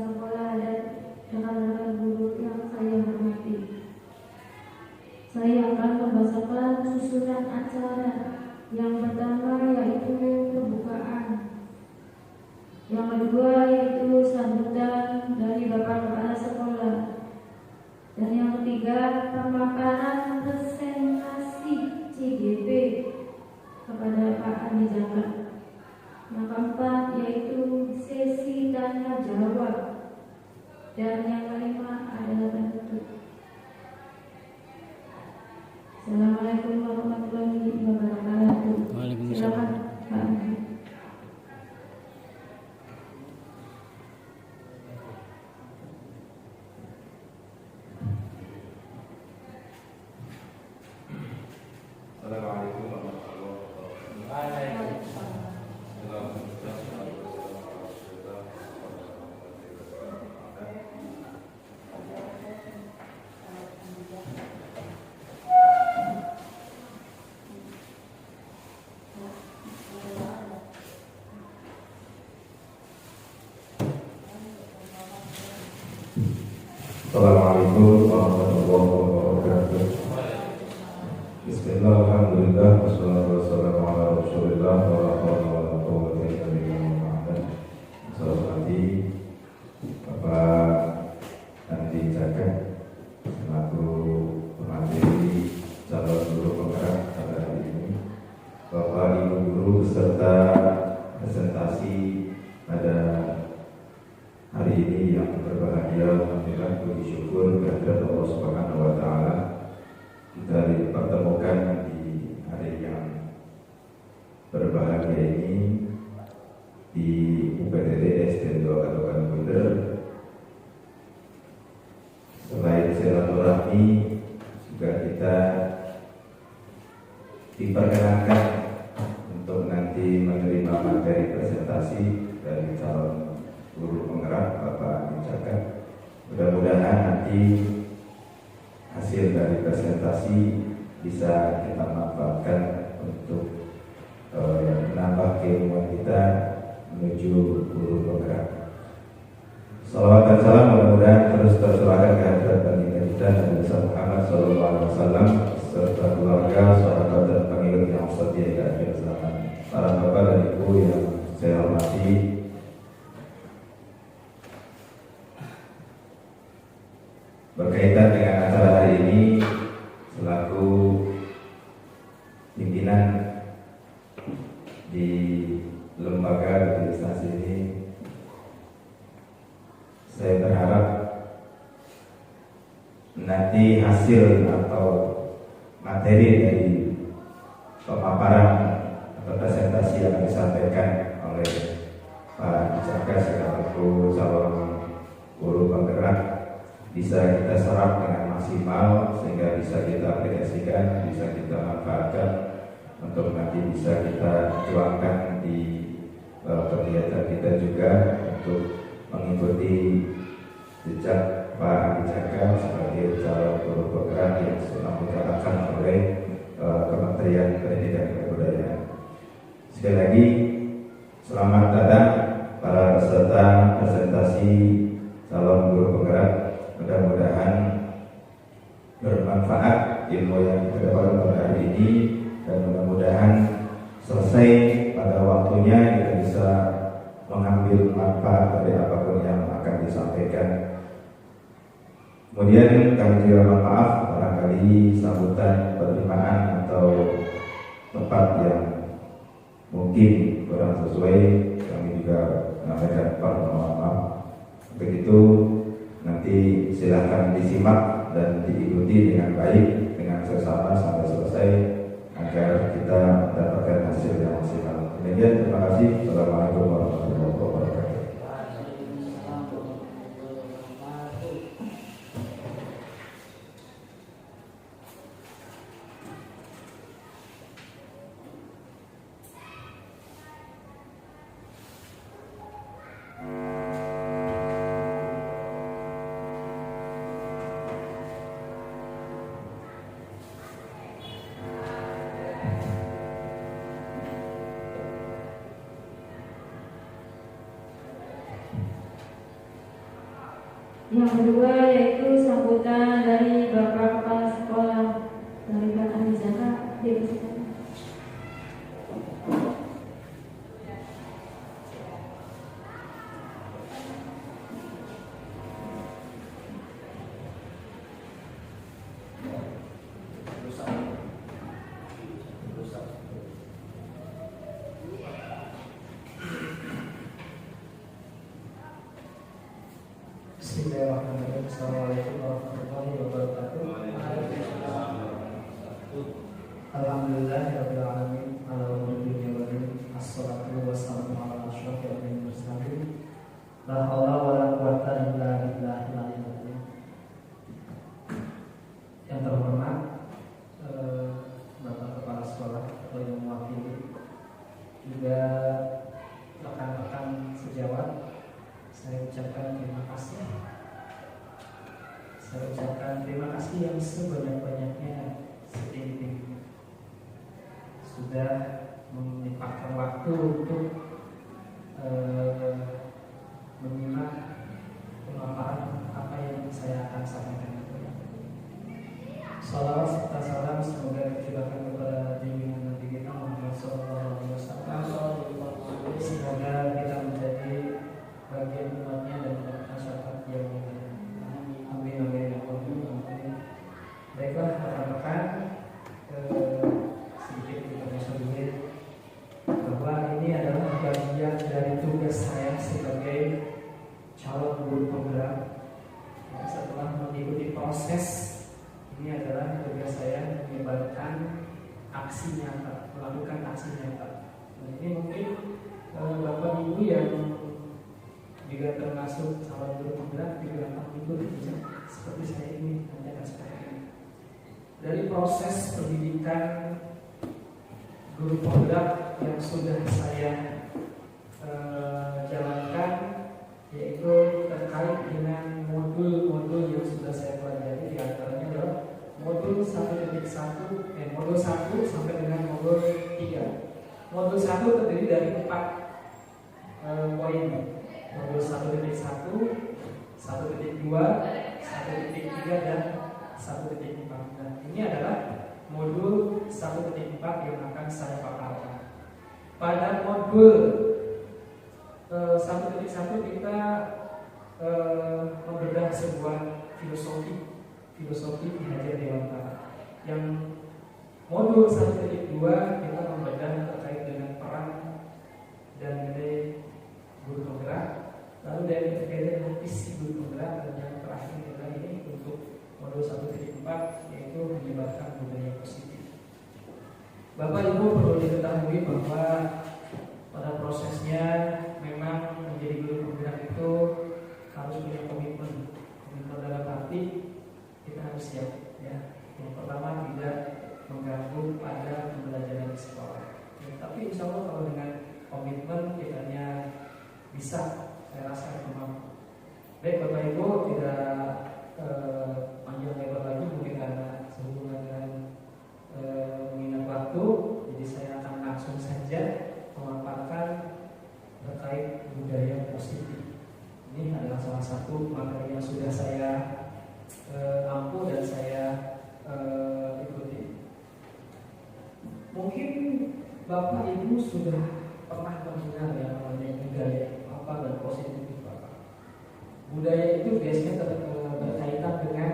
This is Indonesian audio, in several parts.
sekolah dan rekan-rekan guru yang saya hormati. Saya akan membacakan susunan acara. Yang pertama yaitu pembukaan, yang kedua yaitu sambutan dari Bapak Kepala Sekolah, dan yang ketiga pemaparan presentasi CGP kepada Pak Andi Jaka. Yang keempat yaitu sesi tanya jawab, dan yang kelima adalah penutup. Assalamualaikum warahmatullahi wabarakatuh. Silakan Pak Andi. Assalamualaikum warahmatullahi wabarakatuh. Assalamualaikum warahmatullahi wabarakatuh. Bismillah, alhamdulillah, wassalatu wassalamu ala rasulillah wa la hawla wa la quwwata illa billah. Selamat Bapak Andi Jaka selaku pemateri calon guru penggerak pada hari ini, Bapak Ibu guru beserta presentasi pada hari ini yang berbahagia. Alhamdulillah, puji syukur kehadirat Allah Subhanahu wa taala kita dipertemukan di hari yang berbahagia ini di UPTD SD 2 Katokan Bunder. Selain silaturahmi, juga kita diperkenankan untuk nanti menerima materi presentasi dari calon guru penggerak Bapak Andi Jaka. Mudah-mudahan nanti hasil dari presentasi bisa kita manfaatkan untuk menambah keilmuan kita menuju guru penggerak. Salawat dan salam mudah-mudahan terus tercurahkan ke hadirat baginda kita Nabi Muhammad SAW serta keluarga, sahabat dan pengikut yang setia hingga akhir zaman. Para bapak dan ibu yang saya hormati, berkaitan dengan acara hari ini, selaku pimpinan di lembaga administrasi ini, saya berharap nanti hasil atau materi dari pemaparan atau presentasi yang disampaikan oleh Pak Jaka selaku calon guru penggerak bisa kita serap dengan maksimal sehingga bisa kita aplikasikan, bisa kita manfaatkan untuk nanti bisa kita tuangkan di kegiatan kita juga untuk mengikuti jejak Pak Andi Jaka sebagai calon guru penggerak yang sudah ditetapkan oleh Kementerian Pendidikan dan Kebudayaan. Sekali lagi selamat datang para peserta presentasi calon guru penggerak. Mudah-mudahan bermanfaat ilmu yang kita dapatkan pada hari ini, dan mudah-mudahan selesai pada waktunya kita bisa mengambil manfaat dari apapun yang akan disampaikan. Kemudian kami juga mohon maaf barangkali sambutan penerimaan atau tempat yang mungkin kurang sesuai, kami juga menyampaikan permohonan maaf. Begitu nanti silahkan disimak dan diikuti dengan baik dengan seksama sampai selesai agar kita mendapatkan hasil yang maksimal. Demikian, terima kasih. Assalamualaikum warahmatullahi wabarakatuh. Yang kedua yaitu sambutan dari Bapak Kepala Sekolah dari Pak Andi Zaka. Dipersilakan. Bismillahirrahmanirrahim. Assalamualaikum warahmatullahi wabarakatuh. Alhamdulillahirabbil alamin. Ala umuri dunya assalatu wassalamu ala asyrofil mursalin. La haula wala quwwata illa billahil aliyyil azim. Yang terhormat Bapak Kepala Sekolah atau yang mewakili, juga rekan-rekan sejawat, saya ucapkan terima kasih. Saya ucapkan terima kasih yang sebanyak-banyaknya, setinggi-tingginya, sudah menyempatkan waktu untuk menyimak pemaparan apa yang saya akan sampaikan. Salawat serta salam semoga tercurahkan kepada junjungan Nabi kita Muhammad SAW. Semoga kita menjadi bagian umatnya dan masyarakat yang mulia. Amin amin amin. Baiklah rekan-rekan, sedikit informasi dulu bahwa ini adalah bagian dari tugas saya sebagai calon guru penggerak. Setelah mengikuti proses, ini adalah tugas saya menyebarkan aksi nyata, melakukan aksi nyata. Nah, ini mungkin Bapak Ibu yang juga termasuk calon guru penggerak juga akan ikut seperti saya ini nanti akan seperti ini. Dari proses pendidikan guru penggerak yang sudah saya jalankan, yaitu terkait dengan modul-modul yang sudah saya pelajari, di antaranya adalah modul 1.1, modul 1 sampai dengan modul 3. Modul 1 terdiri dari 4 poin. Modul 1.1, 1.2, 1.3 dan 1.4. Nah, ini adalah modul 1.4 yang akan saya paparkan. Pada modul 1.1 kita membedah sebuah filosofi Ki Hajar Dewantara. Yang modul 1.2 kita membedah terkait dengan peran dan nilai guru penggerak. Lalu dari terkait dengan visi guru penggerak, dan yang terakhir adalah ini untuk modul 1.4, yaitu menyebarkan budaya positif. Bapak Ibu perlu diketahui bahwa pada prosesnya memang menjadi guru penggerak itu harus punya komitmen dalam arti kita harus siap, ya. Yang pertama, tidak mengganggu pada pembelajaran di sekolah, ya, tapi insya Allah kalau dengan komitmen kitanya bisa, saya rasa itu mampu. Baik Bapak Ibu, tidak panjang lebar lagi mungkin karena sehubungan dengan mengingat waktu, jadi saya akan langsung saja memaparkan terkait budaya positif. Ini adalah salah satu materi yang sudah saya ampu dan saya ikuti. Mungkin Bapak Ibu sudah pernah mendengar yang namanya budaya apa dan positif itu apa. Budaya itu biasanya berkaitan dengan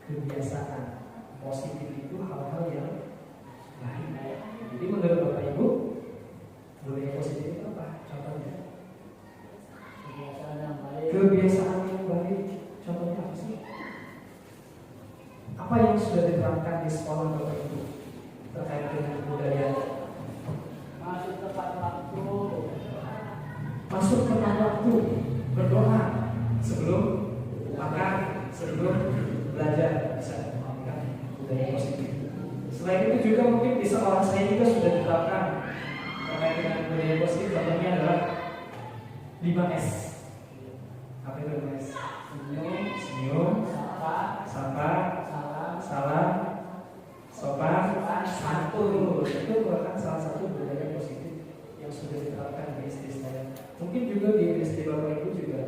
kebiasaan. Positif itu hal-hal yang baik. Jadi menurut Bapak Ibu, budaya positif itu apa? Contohnya kebiasaan yang baik. Contohnya apa sih? Apa yang sudah diterapkan di sekolah Bapak Ibu terkait dengan budaya? Masuk tepat waktu, berdoa sebelum makan, sebelum belajar, bisa melakukan budaya positif. Selain itu juga mungkin di sekolah saya juga sudah diterapkan terkait dengan budaya positif. Contohnya adalah 5S. Apa itu 5S? Senyum, sapa, salam, sopan, santun. Itu merupakan salah satu budaya positif yang sudah diterapkan di SD saya. Mungkin juga di SD Bapak Ibu juga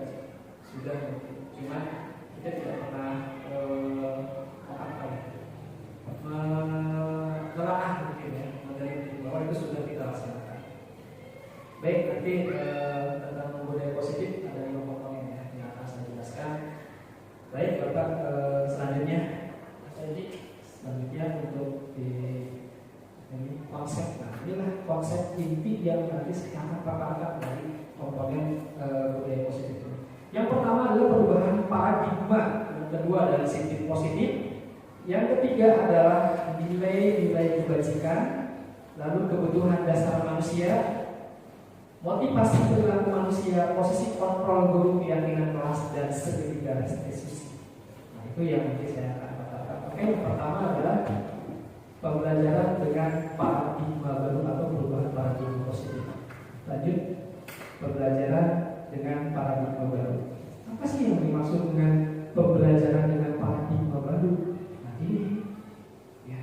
sudah mungkin, cuman kita tidak pernah menelaah mungkin ya, meneliti bahwa itu sudah kita laksanakan. Baik, nanti tentang budaya positif ada 5 komponen ya yang akan saya jelaskan. Baik, Bapak, selanjutnya untuk di ini konsep. Nah, inilah konsep inti yang nanti saya akan paparkan dari komponen budaya positif ini. Yang pertama adalah perubahan paradigma, yang kedua adalah sisi positif, yang ketiga adalah nilai-nilai kebajikan, lalu kebutuhan dasar manusia, motivasi perilaku manusia, posisi kontrol guru, keyakinan kelas, dan segitiga restitusi. Nah, itu yang nanti saya akan katakan. Oke, yang pertama adalah pembelajaran dengan paradigma baru atau perubahan paradigma positif. Lanjut, pembelajaran dengan paradigma baru. Apa sih yang dimaksud dengan pembelajaran dengan paradigma baru? Nah, ini ya.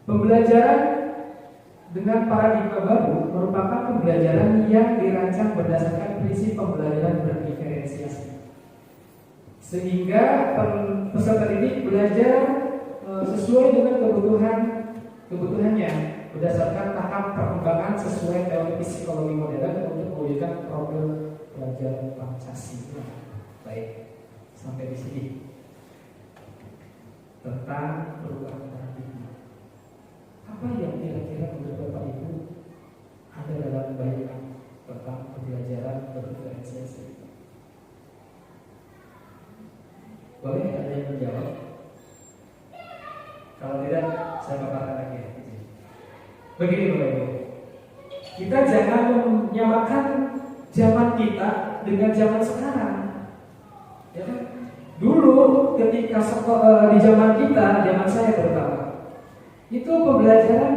Pembelajaran dengan paradigma baru merupakan pembelajaran yang dirancang berdasarkan prinsip pembelajaran berdiferensiasi, sehingga peserta didik belajar sesuai dengan kebutuhannya berdasarkan tahap perkembangan sesuai teori psikologi modern untuk mewujudkan profil pelajar Pancasila. Baik, sampai di sini tentang perubahan paradigma. Apa yang kira-kira menurut Bapak Ibu ada dalam bayangan tentang pembelajaran berdiferensiasi? Boleh ada yang menjawab? Kalau tidak, saya paparkan lagi. Begini Bapak Ibu, kita jangan menyamakan zaman kita dengan zaman sekarang. Ya kan? Dulu ketika di zaman kita, zaman saya terutama, itu pembelajaran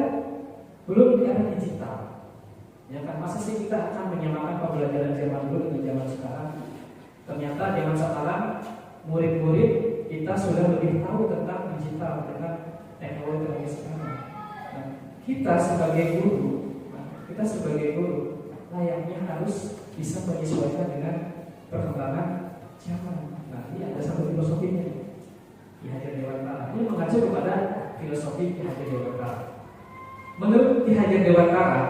belum ada digital. Ya kan, masa sih kita akan menyamakan pembelajaran zaman dulu dengan zaman sekarang? Ternyata zaman sekarang murid-murid kita sudah lebih tahu tentang digital dengan teknologi sekarang. Nah, kita sebagai guru, layaknya harus bisa menyesuaikan dengan perkembangan zaman. Nah, ini ada satu filosofinya. Ki Hajar Dewantara ini mengacu kepada filosofi Ki Hajar Dewantara. Menurut Ki Hajar Dewantara,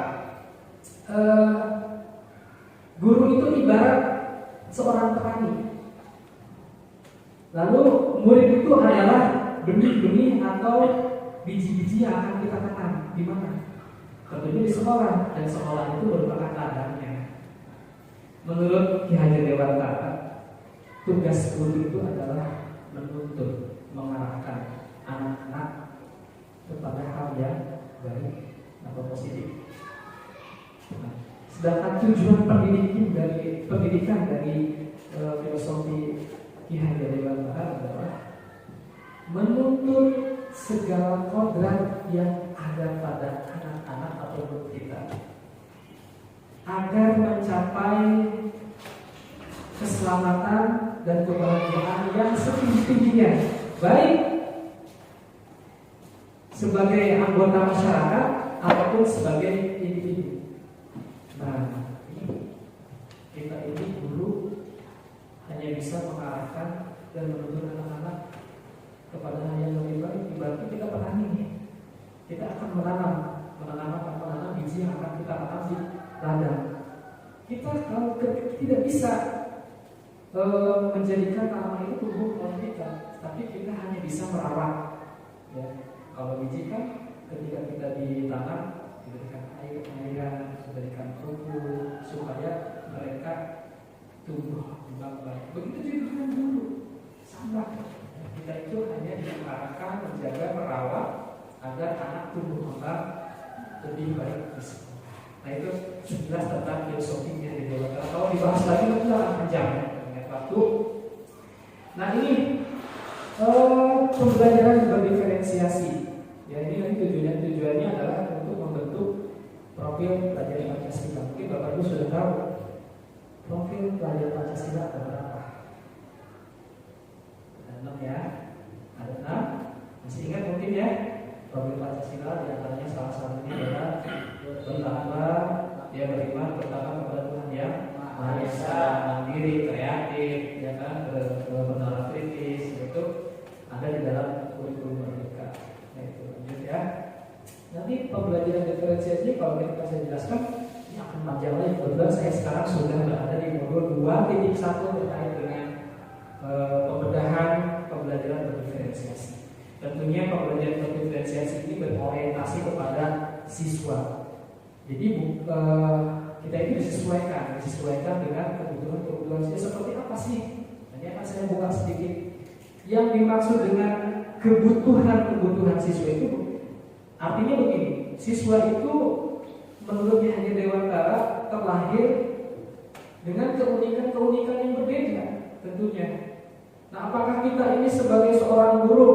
guru itu ibarat seorang petani. Lalu murid itu adalah benih-benih atau biji-biji yang akan kita tanam di mana? Tentunya di sekolah, dan sekolah itu merupakan ladangnya. Menurut Ki Hajar Dewantara, tugas guru itu adalah menuntun, mengarahkan anak-anak kepada hal yang baik atau positif. Nah, sedangkan tujuan pendidikan dari filosofi Ki Hajar Dewantara adalah menuntun segala kodrat yang ada pada anak-anak atau guru kita agar mencapai keselamatan dan kebahagiaan yang setinggi-tingginya, baik sebagai anggota masyarakat ataupun sebagai individu. Nah, kita ini guru hanya bisa mengarahkan dan menuntun anak-anak kepada hal yang lebih baik. Ibaratnya kita petani, kita akan menanam biji yang akan kita tanam di ladang. Kita kalau tidak bisa menjadikan tanaman itu tumbuh oleh kita, tapi kita hanya bisa merawat. Ya, kalau biji kan ketika kita ditanam diberikan air, diberikan pupuk supaya mereka tumbuh dengan baik. Begitu juga dengan guru, sama. Kita itu hanya diarahkan menjaga, merawat agar anak tumbuh kembang lebih baik di sekolah. Nah, itu jelas tentang filosofinya di Dewantara. Kalau dibahas lagi itu akan panjang dengan waktu. Nah, ini pembelajaran berdiferensiasi. Ya, ini tujuannya adalah untuk membentuk profil pelajar Pancasila. Mungkin Bapak Ibu sudah tahu profil pelajar Pancasila ada berapa? Ada 6 ya, ada 6. Masih ingat mungkin ya? Profil Pancasila diantaranya salah satunya adalah pertama dia beriman pertama kepada Tuhan yang anak yang secara mandiri, kreatif, ya kan, bernalar kritis, itu ada di dalam kurikulum Merdeka. Nah, itu lanjut ya. Nanti pembelajaran diferensiasi kalau kita saya jelaskan ini akan panjang lagi. Kebetulan saya sekarang sudah berada di modul 2.1 terkait dengan pembedahan pembelajaran berdiferensiasi. Tentunya pembelajaran berdiferensiasi ini berorientasi kepada siswa. Jadi kita ini disesuaikan dengan kebutuhan siswa. Seperti apa sih? Nanti akan saya buka sedikit. Yang dimaksud dengan kebutuhan siswa itu artinya begini, siswa itu menurut Yahya Dewantara terlahir dengan keunikan yang berbeda tentunya. Nah, apakah kita ini sebagai seorang guru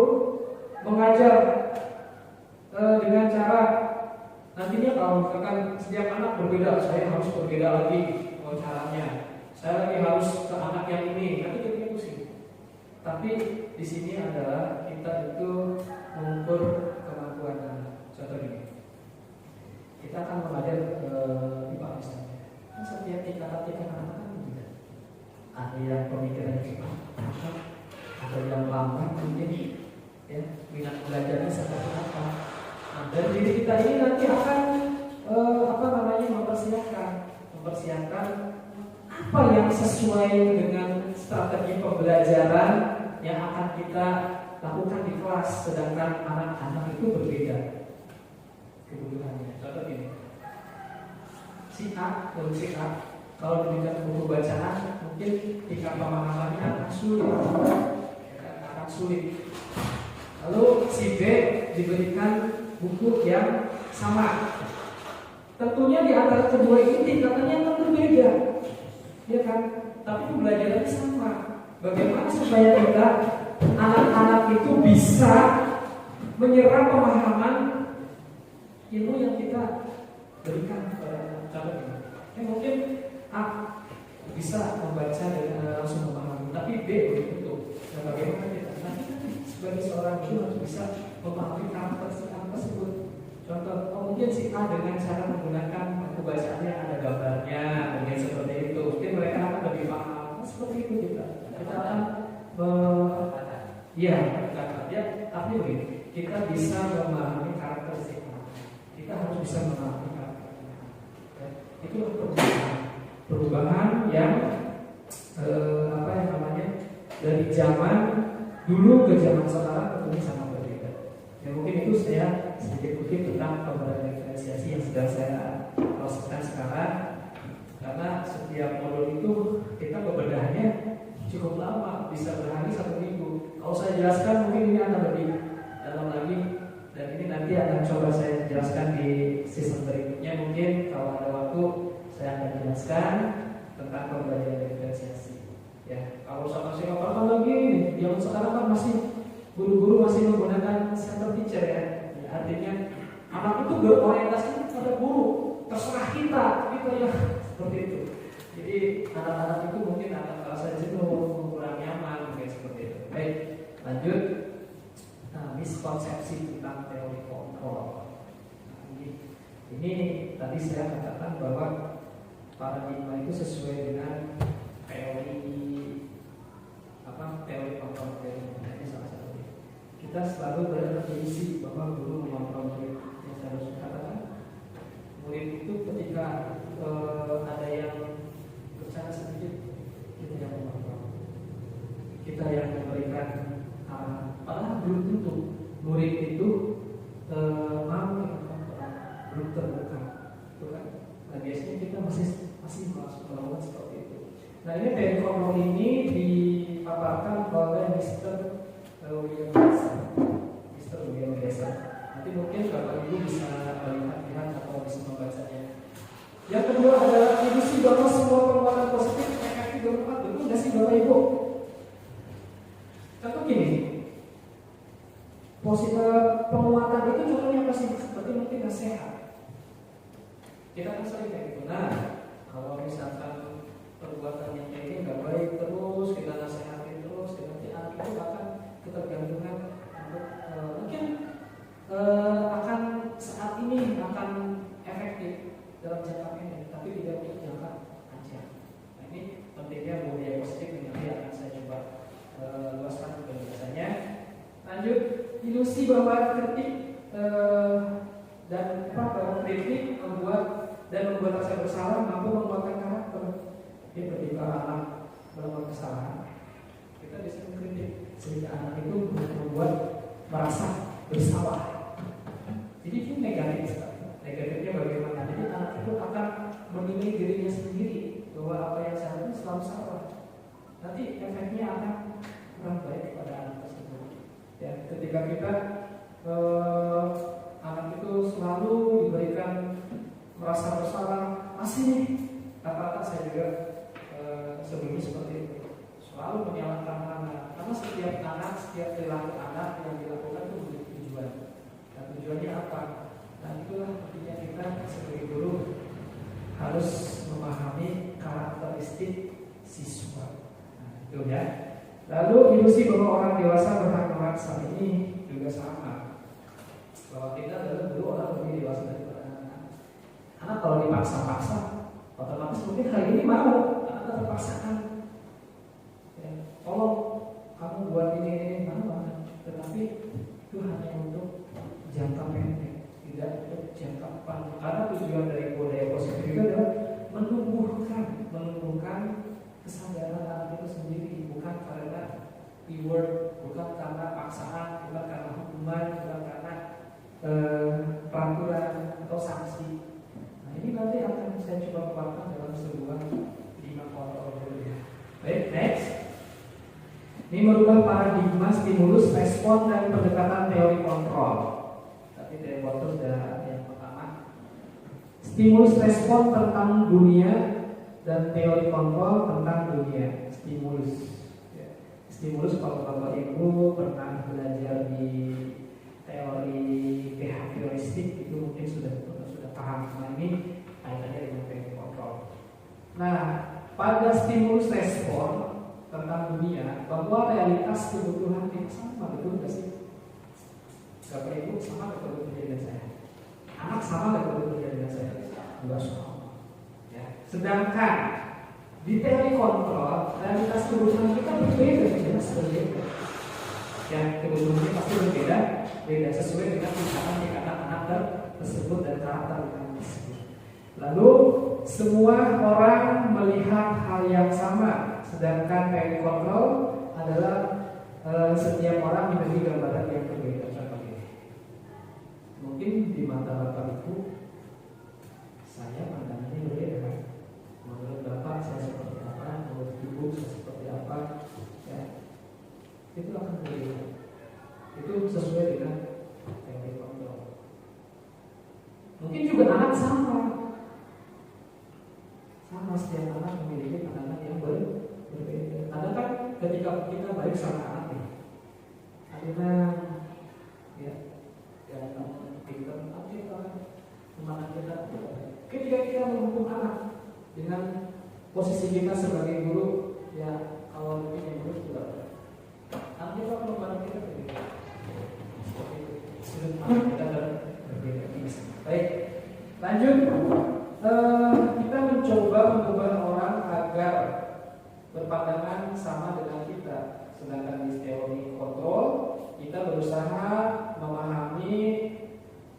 mengajar dengan cara nantinya kalau misalkan setiap anak berbeda, saya harus berbeda lagi caranya. Saya lagi harus ke anak yang ini, nanti kita pusing. Tapi di sini adalah kita itu mengukur kemampuan anak. Contoh ini, kita akan mengajar IPA misalnya. Kan setiap tingkatan anak kan berbeda. Ada yang pemikirannya cepat, ada yang lambat mungkin, ya minat belajarnya seperti apa. Nah, dari diri kita ini nanti akan mempersiapkan apa yang sesuai dengan strategi pembelajaran yang akan kita lakukan di kelas, sedangkan anak-anak itu berbeda kebutuhannya. Contoh ini, si A kalau diberikan buku bacaan mungkin tingkat pemahamannya akan sulit. Lalu si B diberikan buku yang sama. Tentunya di antara kedua ini tingkatannya akan berbeda, ya kan? Tapi pembelajarannya sama. Bagaimana supaya kita anak-anak itu bisa menyerap pemahaman ilmu yang kita berikan kepada contohnya. Mungkin A bisa membaca dan langsung memahami, tapi B belum tentu. Nah, bagaimana kita nanti sebagai seorang guru harus bisa memahami karakter si A tersebut. Contoh, mungkin si A dengan cara menggunakan buku bacaannya ada gambarnya, mungkin seperti itu. Mungkin mereka akan lebih paham. Seperti itu kita akan tapi begini, kita bisa memahami karakter si A. Kita harus bisa memahami karakternya. Ya, itu perubahan yang dari zaman dulu ke zaman sekarang tentunya sangat berbeda. Ya mungkin itu saya sedikit kutip tentang pembelajaran diferensiasi yang sedang saya proseskan sekarang. Karena setiap modul itu kita pembedahnya cukup lama, bisa berhari 1 minggu. Kalau saya jelaskan mungkin ini akan lebih dalam lagi, dan ini nanti akan coba saya jelaskan di season berikutnya. Mungkin kalau ada waktu saya akan jelaskan tentang pembelajaran diferensiasi. Ya, kalau sama saya apa lagi, yang sekarang kan masih guru-guru masih menggunakan center teacher ya. Artinya anak itu berorientasi pada guru, terserah kita ya seperti itu. Jadi anak-anak itu mungkin akan merasa jenuh, kurang nyaman, kayak seperti itu. Baik, lanjut. Nah, miskonsepsi tentang teori kontrol. Nah, ini tadi saya katakan bahwa paradigma itu sesuai dengan teori kontrol. Ini salah satu. Kita selalu berasumsi bahwa guru mengontrol murid. Yang saya harus katakan, murid itu ketika ada yang bercanda sedikit, kita yang mengontrol, kita yang memberikan padahal belum tentu murid itu mau mengontrol, belum terbuka, kan? Nah, biasanya kita masih melakukan seperti itu. Nah, ini teori kontrol ini dipaparkan oleh Mr. William Glasser. Nanti mungkin Bapak Ibu bisa melihat atau bisa membacanya. Yang kedua adalah ilusi bahwa semua perbuatan positif efektif bermanfaat. Betul nggak sih Bapak Ibu? Contoh gini, penguatan itu contohnya apa sih? Seperti mungkin nasihat. Kita kan sering kayak gitu. Nah, kalau misalkan perbuatan yang kayak ini nggak baik terus kita nasihatin terus, nanti anak itu akan ketergantungan. Mungkin akan saat ini akan efektif dalam jangka pendek, tapi tidak untuk jangka panjang. Nah, ilusi bahwa kritik membuat rasa bersalah mampu menguatkan karakter. Jadi ketika anak melakukan kesalahan, kita bisa mengkritik sehingga anak itu membuat merasa bersalah. Jadi itu negatif sekali. Negatifnya bagaimana? Jadi anak itu akan menilai dirinya sendiri bahwa apa yang salah itu selalu salah. Nanti efeknya akan kurang baik kepada anak tersebut. Ya, ketika kita anak itu selalu diberikan merasa bersalah, masih nih kata-kata saya juga sebelumnya seperti itu, selalu menyalahkan anak, karena setiap anak, setiap perilaku anak yang dilakukan itu memiliki tujuan. Dan tujuannya apa? Dan itulah artinya kita sebagai guru harus memahami karakteristik siswa. Nah, itu ya. Lalu ilusi bahwa orang dewasa berhak memaksa ini juga sama. Bahwa kita adalah dulu orang lebih dewasa daripada anak. Anak kalau dipaksa-paksa, otomatis mungkin hari ini mau, anak terpaksakan. Ya, tolong kamu buat ini mau, tetapi itu hanya untuk jangka pendek, tidak untuk jangka panjang. Karena tujuan dari budaya positif itu adalah menumbuhkan kesadaran anak itu sendiri, bukan karena reward, bukan karena paksaan, bukan karena hukuman, bukan karena peraturan atau sanksi. Nah, ini nanti akan saya coba kuatkan dalam sebuah 5 kontrol dulu ya. Baik, next. Ini merubah paradigma stimulus, respon, dan pendekatan teori kontrol. Tapi teori kontrol sudah yang pertama. Stimulus respon tentang dunia dan teori kontrol tentang dunia. Stimulus. Ya. Stimulus kalau Bapak Ibu pernah belajar di teori behavioristik itu mungkin sudah paham. Nah, ini kaitannya dengan teori kontrol. Nah, pada stimulus respon tentang dunia, bahwa realitas kebutuhan kita sama, betul nggak sih? Bapak Ibu sama nggak kebutuhan dengan saya? Anak sama nggak kebutuhan dengan saya? Enggak sama. Ya. Sedangkan di teori kontrol, realitas kebutuhan kita berbeda, jelas berbeda. Ya, kebutuhannya pasti berbeda, beda sesuai dengan tingkatan anak tersebut dan karakter anak tersebut. Lalu semua orang melihat hal yang sama, sedangkan teori kontrol adalah setiap orang memiliki gambaran yang berbeda. Contoh ini, mungkin di mata Bapak Ibu saya pandangannya berbeda. Menurut Bapak saya seperti apa, menurut Ibu saya seperti apa, ya. Itu akan berbeda. Itu sesuai dengan teori kontrol. Mungkin juga anak sama, setiap anak memiliki pandangan yang berbeda. Ada kan ketika kita baik sama anak nih, akhirnya ya pintar, tapi kemana kita? Ketika kita menghukum anak dengan posisi kita sebagai guru, ya kalau begini guru sudah, nanti kita kemana kita berbeda. Sudut pandang kita berbeda. Baik, lanjut. Kita mencoba mengubah orang agar berpandangan sama dengan kita. Sedangkan di teori kontrol, kita berusaha memahami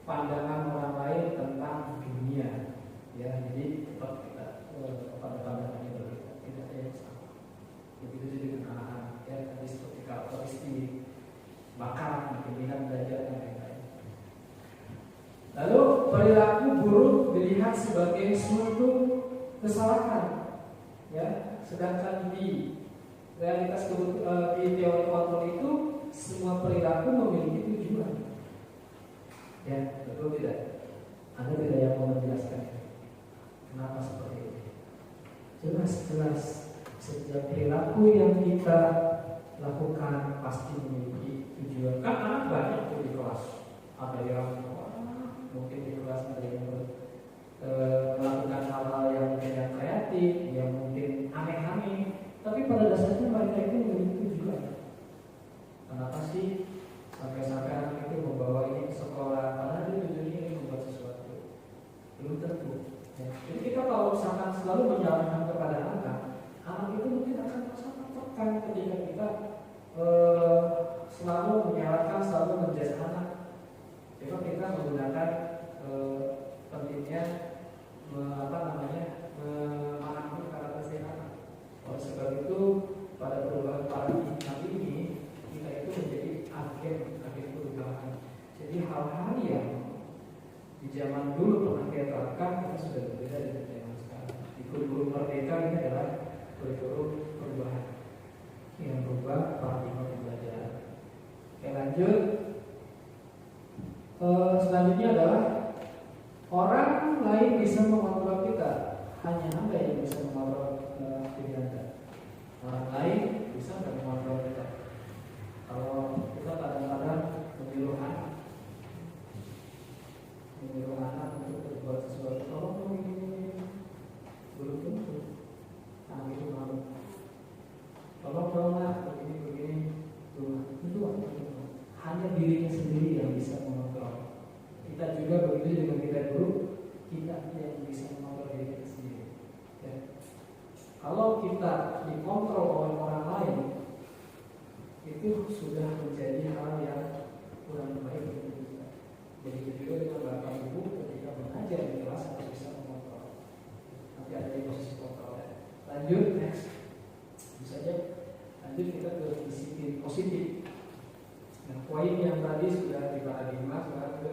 pandangan orang lain tentang dunia. Ya, jadi tetap kita pada pandangannya berbeda, tidak ada yang sama. Begitu juga dengan anak-anak, ya tadi seperti karakteristik bakar, pilihan belajar dan lain-lain. Lalu perilaku buruk dilihat sebagai suatu kesalahan, ya. Sedangkan di realitas di teori kontrol itu semua perilaku memiliki tujuan. Ya, betul tidak? Anda tidak yang mau menjelaskan kenapa seperti itu? Jelas. Setiap perilaku yang kita lakukan pasti memiliki tujuan. Kan anak banyak tuh di kelas. Ada yang mungkin di kelas ada yang melakukan hal-hal yang tidak kreatif, yang mungkin aneh-aneh, tapi pada dasarnya mereka itu memiliki tujuan. Kenapa sih sampai-sampai anak itu membawa ini ke sekolah? Karena dia tujuannya ingin membuat sesuatu. Belum tentu. Ya. Jadi kita kalau misalkan selalu menyalahkan kepada anak itu mungkin akan merasa tertekan ketika kita selalu menyarankan, selalu menjudge anak. Coba kita menggunakan pentingnya memahami karakteristik anak. Oleh sebab itu, pada perubahan paradigma kali ini kita itu menjadi agen perubahan. Jadi hal-hal yang di zaman dulu pernah kita terapkan, kita sudah berbeda dengan zaman sekarang. Di kurikulum Merdeka ini adalah kurikulum perubahan yang berubah paradigma pembelajaran. Oke, lanjut. Selanjutnya adalah orang lain bisa mengontrol kita, hanya Anda yang bisa mengontrol diri Anda. Orang lain bisa nggak mengontrol kita. Kalau kita kadang-kadang menyuruh anak untuk berbuat sesuatu, kalau ini belum tentu anak itu mau. Kalau begini itu hanya dirinya sendiri yang bisa mengontrol. Kita juga begitu dengan kita dulu, kita yang bisa mengontrol diri kita sendiri. Ya. Kalau kita dikontrol oleh orang lain, itu sudah menjadi hal yang kurang baik untuk kita. Jadi juga dengan bapak ibu ketika mengajar di kelas harus bisa mengontrol. Nanti ada di posisi kontrol. Lanjut, next. Bisa aja. Lanjut kita ke disiplin positif. Nah, poin yang tadi sudah di paradigma, sekarang ke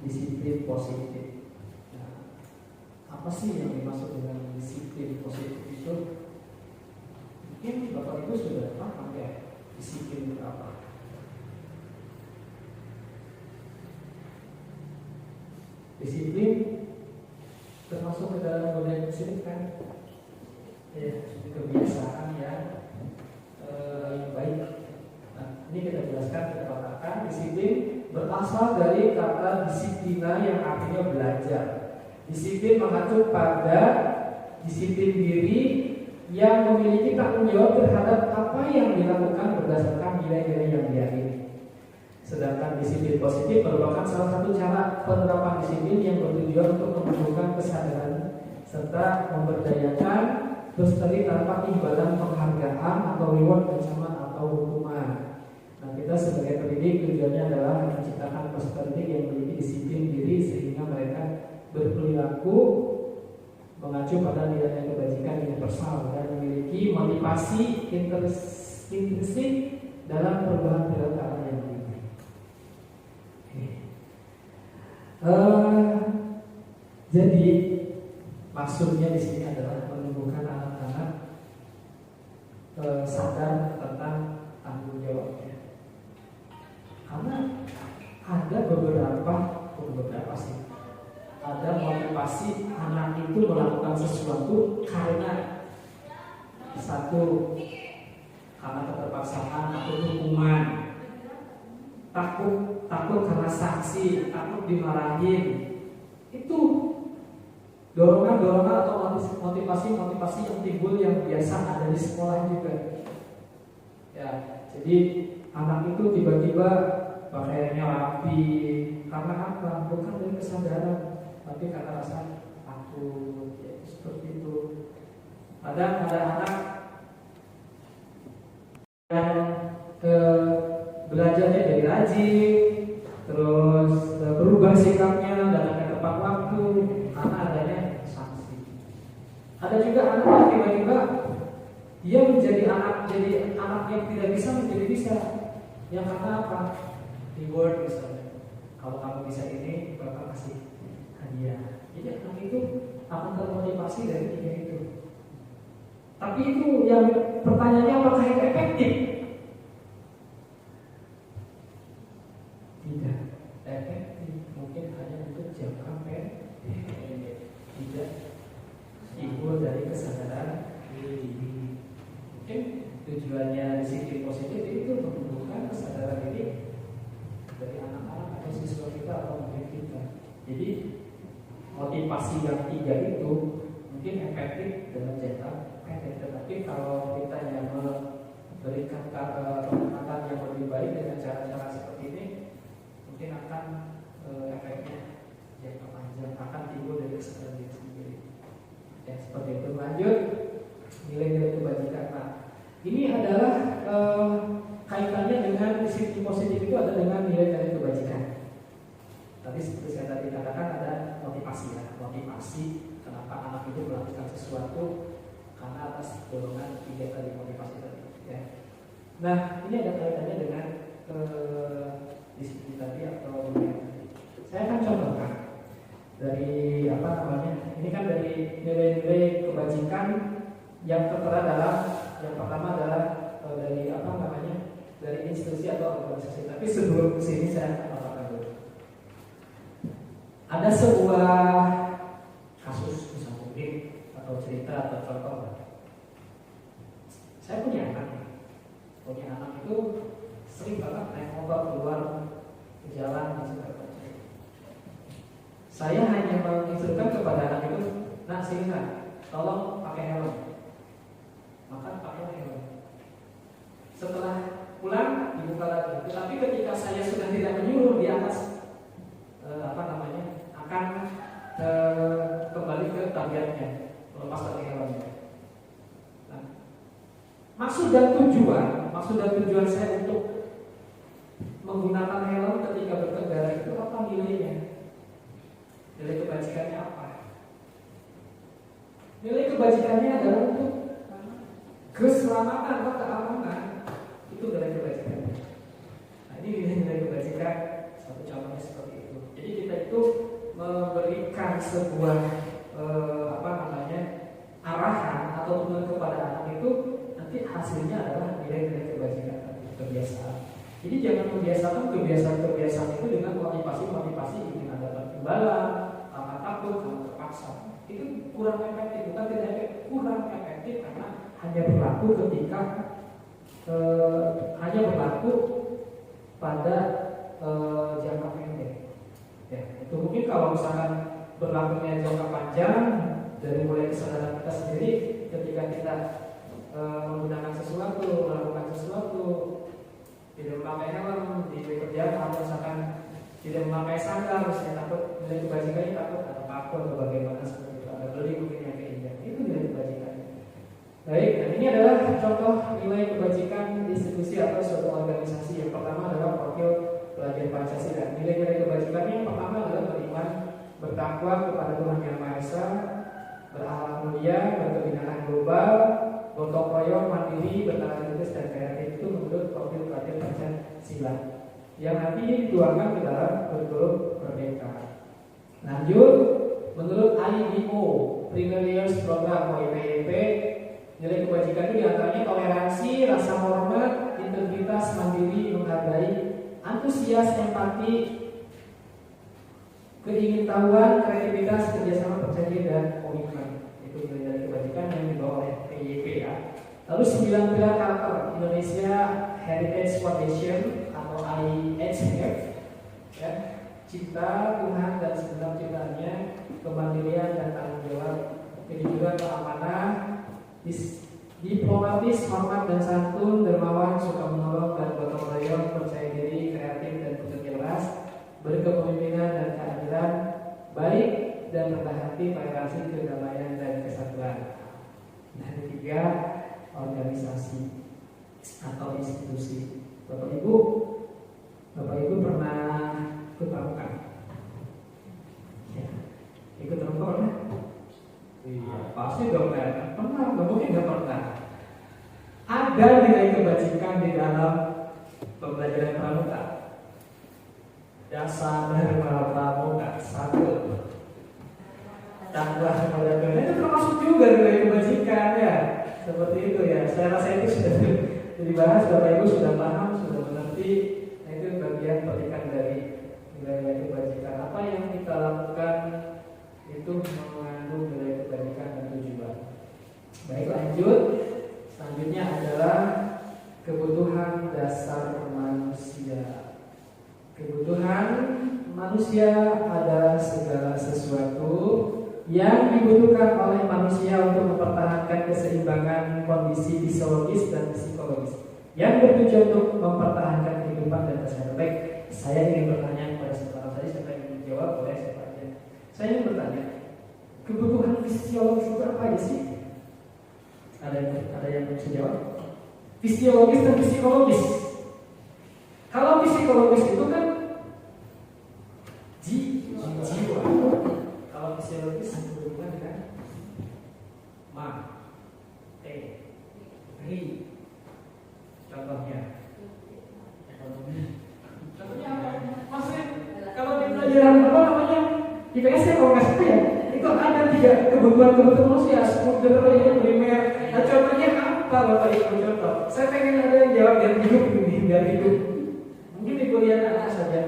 disiplin positif. Nah, apa sih yang dimaksud dengan disiplin positif itu? Mungkin bapak ibu sudah paham ya disiplin itu apa? Disiplin termasuk ke dalam budaya positif kan? Ya, kebiasaan yang baik. Nah, ini kita jelaskan, kita katakan disiplin berasal dari kata disiplina yang artinya belajar. Disiplin mengacu pada disiplin diri yang memiliki tanggung jawab terhadap apa yang dilakukan berdasarkan nilai-nilai yang diyakini. Sedangkan disiplin positif merupakan salah satu cara penerapan disiplin yang bertujuan untuk menumbuhkan kesadaran serta memberdayakan berstari tanpa imbalan penghargaan atau reward, ancaman atau hukuman. Nah, kita sebagai pendidik tujuannya adalah menciptakan peserta didik yang memiliki disiplin diri sehingga mereka berperilaku mengacu pada nilai kebajikan universal dan memiliki motivasi intrinsik dalam perubahan perilaku yang tinggi. Jadi maksudnya di sini adalah menumbuhkan anak-anak sadar tentang tanggung jawabnya. Karena ada beberapa sih, ada motivasi anak itu melakukan sesuatu karena satu, karena keterpaksaan atau hukuman, takut karena sanksi, takut dimarahin. Itu dorongan atau motivasi yang timbul yang biasa ada di sekolah juga. Ya, jadi anak itu tiba-tiba pakaiannya rapi karena apa? Bukan dari kesadaran, tapi karena rasa takut. Ya, seperti itu. Ada anak yang belajarnya jadi rajin, terus berubah sikapnya datangnya tepat waktu karena adanya sanksi. Ada juga anak yang tiba-tiba dia menjadi anak yang tidak bisa menjadi bisa. Yang karena apa? Reward misalnya. Kalau kamu bisa ini, bapak kasih hadiah. Jadi anak itu akan termotivasi dari tiga itu. Tapi itu yang pertanyaannya apakah itu efektif? Tidak efektif, mungkin hanya untuk jangka pendek, tidak timbul dari kesadaran diri. Mungkin tujuannya disiplin positif itu untuk menumbuhkan kesadaran diri dari anak-anak atau siswa kita atau murid kita. Jadi motivasi yang tiga itu mungkin efektif dalam jangka pendek, tetapi kalau kita yang memberikan pendekatan yang lebih baik dengan cara-cara seperti ini, mungkin akan efeknya jangka panjang, akan timbul dari kesadaran diri sendiri. Ya, seperti itu. Lanjut, nilai-nilai kebajikan. Nah, ini adalah kaitannya dengan sisi positif itu ada dengan nilai dari kebajikan. Tadi seperti saya tadi katakan ada motivasi ya, motivasi kenapa anak itu melakukan sesuatu karena atas dorongan 3 tadi motivasi tadi. Ya. Nah ini ada kaitannya dengan disiplin tadi atau nilai tadi. Saya akan contohkan dari ini kan dari nilai-nilai kebajikan yang tertera dalam yang pertama adalah dari dari institusi atau organisasi. Tapi sebelum kesini saya akan katakan dulu. Ada sebuah kasus misalnya mungkin atau cerita atau contoh. Saya punya anak itu sering banget naik motor keluar ke jalan dan sebagainya. Saya hanya menginstruksikan kepada anak itu, nak sini nak, tolong pakai helm. Maka pakai helm. Setelah pulang dibuka lagi. Tetapi ketika saya sudah tidak menyuruh di atas akan kembali ke tabiatnya melepas pakai helmnya. Nah, maksud dan tujuan saya untuk menggunakan helm ketika berkendara itu apa nilainya? Nilai kebajikannya apa? Nilai kebajikannya adalah untuk keselamatan atau keamanan. Itu nilai kebajikan. Nah, ini nilai kebajikan satu contohnya seperti itu. Jadi kita itu memberikan sebuah arahan atau tuntunan kepada anak itu nanti hasilnya adalah nilai-nilai kebajikan kebiasaan. Jadi jangan membiasakan kebiasaan-kebiasaan itu dengan motivasi ingin ada imbalan, karena takut, karena terpaksa. Itu kurang efektif, bukan tidak efektif, kurang efektif karena hanya berlaku ketika pada jangka pendek. Ya, itu mungkin kalau misalkan berlakunya jangka panjang dari mulai kesadaran kita sendiri ketika kita menggunakan sesuatu, melakukan sesuatu, tidak memakai helm di kerjaan atau misalkan tidak memakai sandal, misalnya takut nilai kebajikannya takut atau takut atau bagaimana seperti itu, ada beli mungkin yang keinginan itu nilai kebajikan. Baik, dan ini adalah contoh nilai kebajikan institusi atau suatu organisasi. Yang pertama adalah profil pelajar Pancasila. Nilai-nilai kebajikannya yang pertama adalah beriman, bertakwa kepada Tuhan Yang Maha Esa, berakhlak mulia, berkebinekaan global, gotong royong, mandiri, bertahan kritis dan kreatif. Itu menurut profil pelajar Pancasila yang nanti dituangkan ke dalam kurikulum Merdeka. Lanjut, menurut IDO, Premier Years Program atau IPIP, nilai kebajikan itu diantaranya toleransi, rasa hormat, integritas, mandiri, menghargai, antusias, empati, keingintahuan, kreativitas, kerjasama, percaya dan komitmen. Itu nilai kebajikan yang dibawa oleh PYP ya. Lalu 9 pilar karakter Indonesia Heritage Foundation atau IHF ya. Cinta Tuhan dan segenap ciptaannya, kemandirian dan tanggung jawab, kejujuran, keamanan, diplomatis, hormat dan santun, dermawan, suka menolong dan gotong royong, percaya diri, kreatif dan bekerja keras, berkepemimpinan dan keadilan, baik dan rendah hati, toleransi, kedamaian dan kesatuan. Nah, ketiga, organisasi atau institusi. Bapak Ibu pernah ikut pramuka? Ya, ikut pramuka? Iya, pasti dong kan? Pernah, nggak mungkin nggak pernah. Ada nilai kebajikan di dalam pembelajaran pramuka. Dasar dharma pramuka 1. Takwa kepada Tuhan itu termasuk juga nilai kebajikan ya. Seperti itu ya. Saya rasa itu sudah dibahas, Bapak Ibu sudah paham, sudah mengerti. Nah, itu bagian petikan dari nilai kebajikan. Apa yang kita lakukan itu mengandung nilai kebajikan dan tujuan. Baik, lanjut. Selanjutnya adalah kebutuhan dasar manusia. Kebutuhan manusia adalah segala sesuatu yang dibutuhkan oleh manusia untuk mempertahankan keseimbangan kondisi fisiologis dan psikologis yang bertujuan untuk mempertahankan kehidupan dan kesehatan. Baik, saya ingin bertanya kepada saudara tadi, siapa yang ingin menjawab boleh siapa aja. Saya ingin bertanya, kebutuhan fisiologis itu apa aja sih? Ada yang bisa jawab? fisiologis dan psikologis. Kalau psikologis itu kan jiwa. Kalau fisiologis berhubungan dengan materi. Contohnya apa? Maksudnya kalau di pelajaran apa namanya IPS ya kalau nggak salah ya itu ada 3 kebutuhan manusia, struktur primer. Nah contohnya apa Bapak Ibu contoh? Saya pengen ada yang jawab biar hidup. Mungkin di kuliah apa saja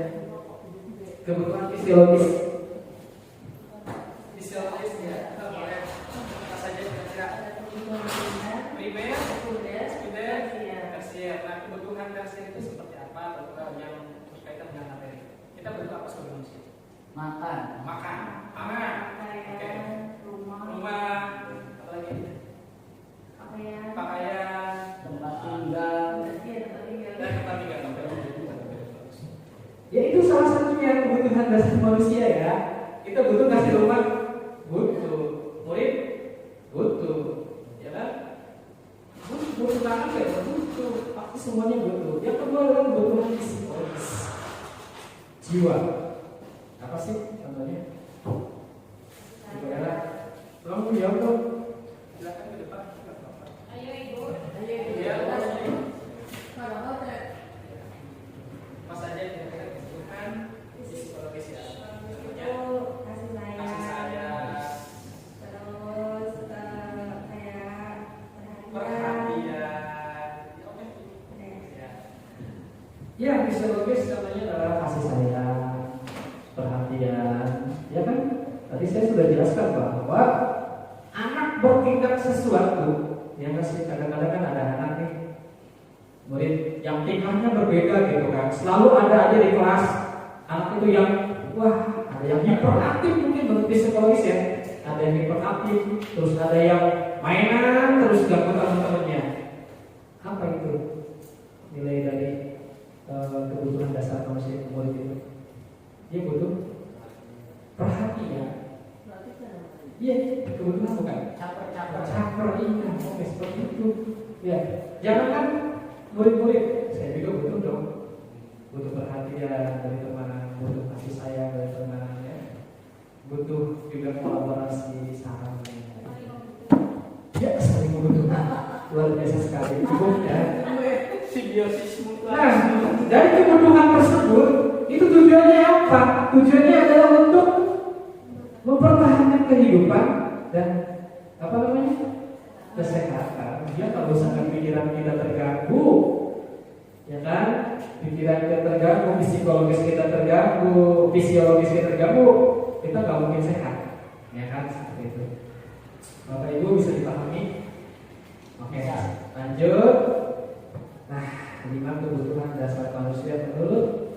kebutuhan fisiologis ya boleh apa saja kira-kira primer, sekunder, tersier. Nah kebutuhan tersier itu seperti apa? Kebutuhan yang berkaitan dengan materi. Kita butuh apa sebagai manusia? Makan, pangan, oke. Rumah, apa lagi? Pakaian, tempat tinggal. dan tempat tinggal. Ya itu salah satunya kebutuhan dasar manusia ya. Kita butuh kasih rumah, butuh murid, butuh, ya kan? Butuh tangan ya, butuh. Pasti semuanya butuh. Yang kedua adalah kebutuhan psikologis, jiwa. Apa sih contohnya? Saudara, tolong jawab dong. Silakan ke depan. Ayo Ibu. Ya, Mas aja kira-kira kebutuhan psikologis ya. Kasih Kasih sayang, perhatian. Oke. Ya, fisiologis contohnya adalah kasih sayang, perhatian, ya kan? Tadi saya sudah jelaskan bahwa anak bertindak sesuatu yang kadang-kadang kan ada anak nih murid yang tingkahnya berbeda gitu kan. Selalu ada aja di kelas anak itu yang ada yang hiperaktif mungkin menurut psikologis ya. Ada yang hiperaktif, terus ada yang mainan, terus ganggu teman-temannya. Apa itu nilai dari kebutuhan dasar manusia murid itu? Dia butuh perhatian. Iya, kebutuhan bukan caper iya, oke seperti itu. Ya, jangan kan murid-murid, saya juga butuh dong, butuh perhatian dari teman, butuh kasih sayang dari teman, ya. Butuh juga kolaborasi saran. Ya, saling membutuhkan, luar biasa sekali, cukup ya. Simbiosis mutual. Nah, dari kebutuhan tersebut, itu tujuannya apa? Tujuannya adalah untuk mempertahankan kehidupan dan apa namanya? Kesehatan. Ya kalau misalkan pikiran kita terganggu, ya kan? Pikiran kita terganggu, psikologis kita terganggu, fisiologis kita terganggu, kita nggak mungkin sehat, ya kan? Seperti itu. Bapak Ibu bisa dipahami? Oke, lanjut. Nah, 5 kebutuhan dasar manusia menurut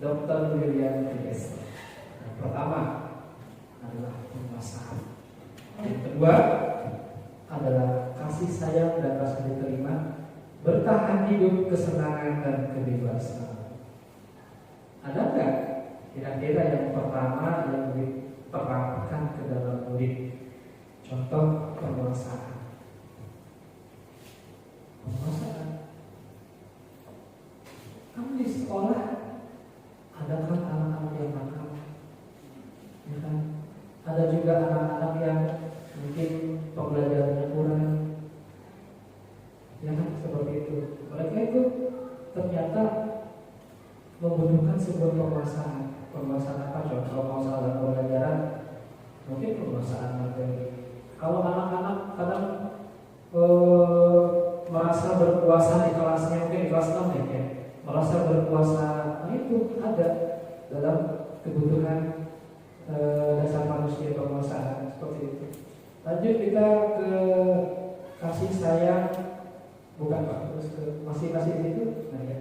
Dr. William James. Pertama adalah penguasaan. Yang kedua adalah kasih sayang dan rasa diterima, bertahan hidup, kesenangan dan kebebasan. Ada nggak kira-kira yang pertama yang diterapkan ke dalam murid? Contoh penguasaan. Kamu di sekolah ada kan anak-anak yang nakal, ya kan? Ada juga anak-anak yang mungkin pembelajarannya kurang, ya kan? Seperti itu. Mereka itu ternyata membutuhkan sebuah penguasaan. Penguasaan apa? Contoh masalah pembelajaran, mungkin penguasaan materi. Kalau anak-anak kadang merasa berkuasa di kelasnya, mungkin di kelas 6 ya, merasa berkuasa, nah itu ada dalam kebutuhan dasar manusia, penguasaan seperti itu. Lanjut kita ke kasih sayang, bukan Pak, terus ke masih itu, nah ya,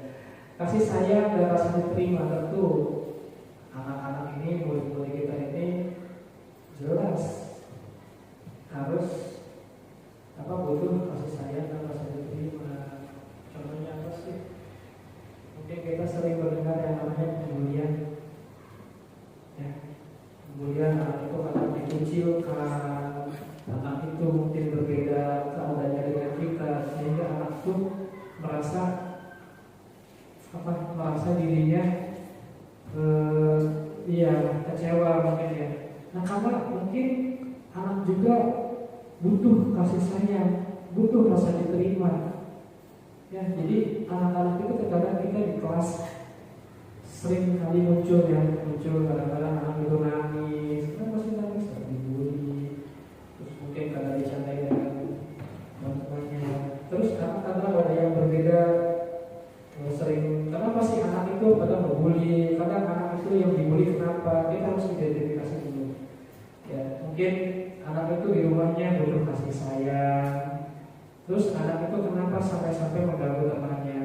kasih sayang dan rasa diterima. Tentu anak-anak ini, murid-murid kita ini jelas harus butuh kasih sayang dan rasa diterima. Contohnya apa sih? Mungkin kita sering mendengar yang namanya pembulian, ya. Pembulian anak itu kadang dikucilkan, anak itu mungkin berbeda keadaannya dengan kita, sehingga anak itu merasa dirinya kecewa mungkin ya. Nah, karena mungkin anak juga butuh kasih sayang, butuh rasa diterima. Ya, jadi anak-anak itu terkadang kita di kelas sering kali muncul kadang-kadang anak itu nangis, kenapa sih nangis? Dibully, terus mungkin karena disantai dengan teman-temannya. Terus kadang ada yang berbeda, sering kenapa sih anak itu kadang berbully, kadang anak itu yang dibully kenapa? Kita harus identifikasi dulu. Ya, mungkin anak itu di rumahnya butuh kasih sayang. Terus anak itu kenapa sampai mengganggu temannya?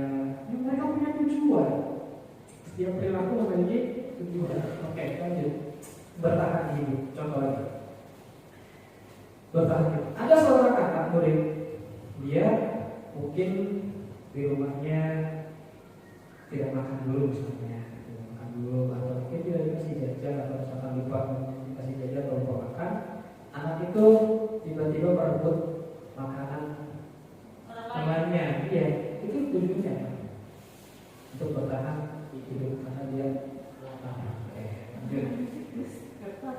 Ya, mereka punya tujuan. Setiap perilaku memiliki tujuan. Oke, lanjut. Bertahan hidup. Contoh lagi. Bertahan hidup. Ada seorang anak murid, dia mungkin di rumahnya tidak makan dulu misalnya, tidak makan dulu, atau mungkin tidak dikasih jajan, atau misalkan lupa kasih jajan atau lupa makan. Anak itu tiba-tiba merebut makanan temannya. Iya, itu tujuannya untuk bertahan hidup karena dia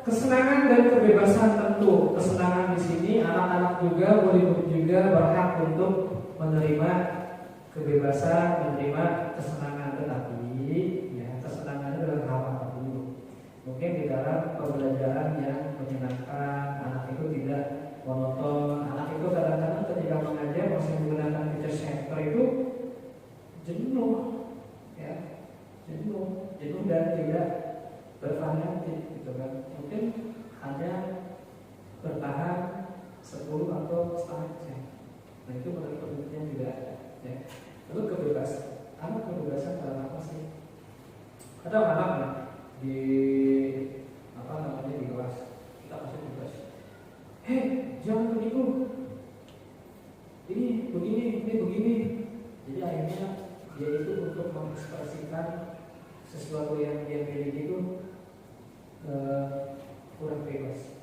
kesenangan dan kebebasan. Tentu kesenangan di sini anak-anak juga, murid-murid juga berhak untuk menerima kebebasan, menerima kesenangan, tetapi ya kesenangan itu adalah hal apa dulu. Mungkin di dalam pembelajaran yang menyenangkan, anak itu tidak monoton. Anak itu kadang-kadang ketika mengajar masih menggunakan teacher center itu jenuh, ya, jenuh dan tidak bervariatif, gitu kan. Mungkin hanya bertahan 10 atau setengah jam. Nah, itu menurut penelitian juga ada. Ya. Lalu kebebasan dalam apa sih? Ada anak di di kelas kita kasih tugas. Jangan begitu. Ini begini. Jadi akhirnya dia itu untuk mengekspresikan sesuatu yang dia miliki itu kurang bebas.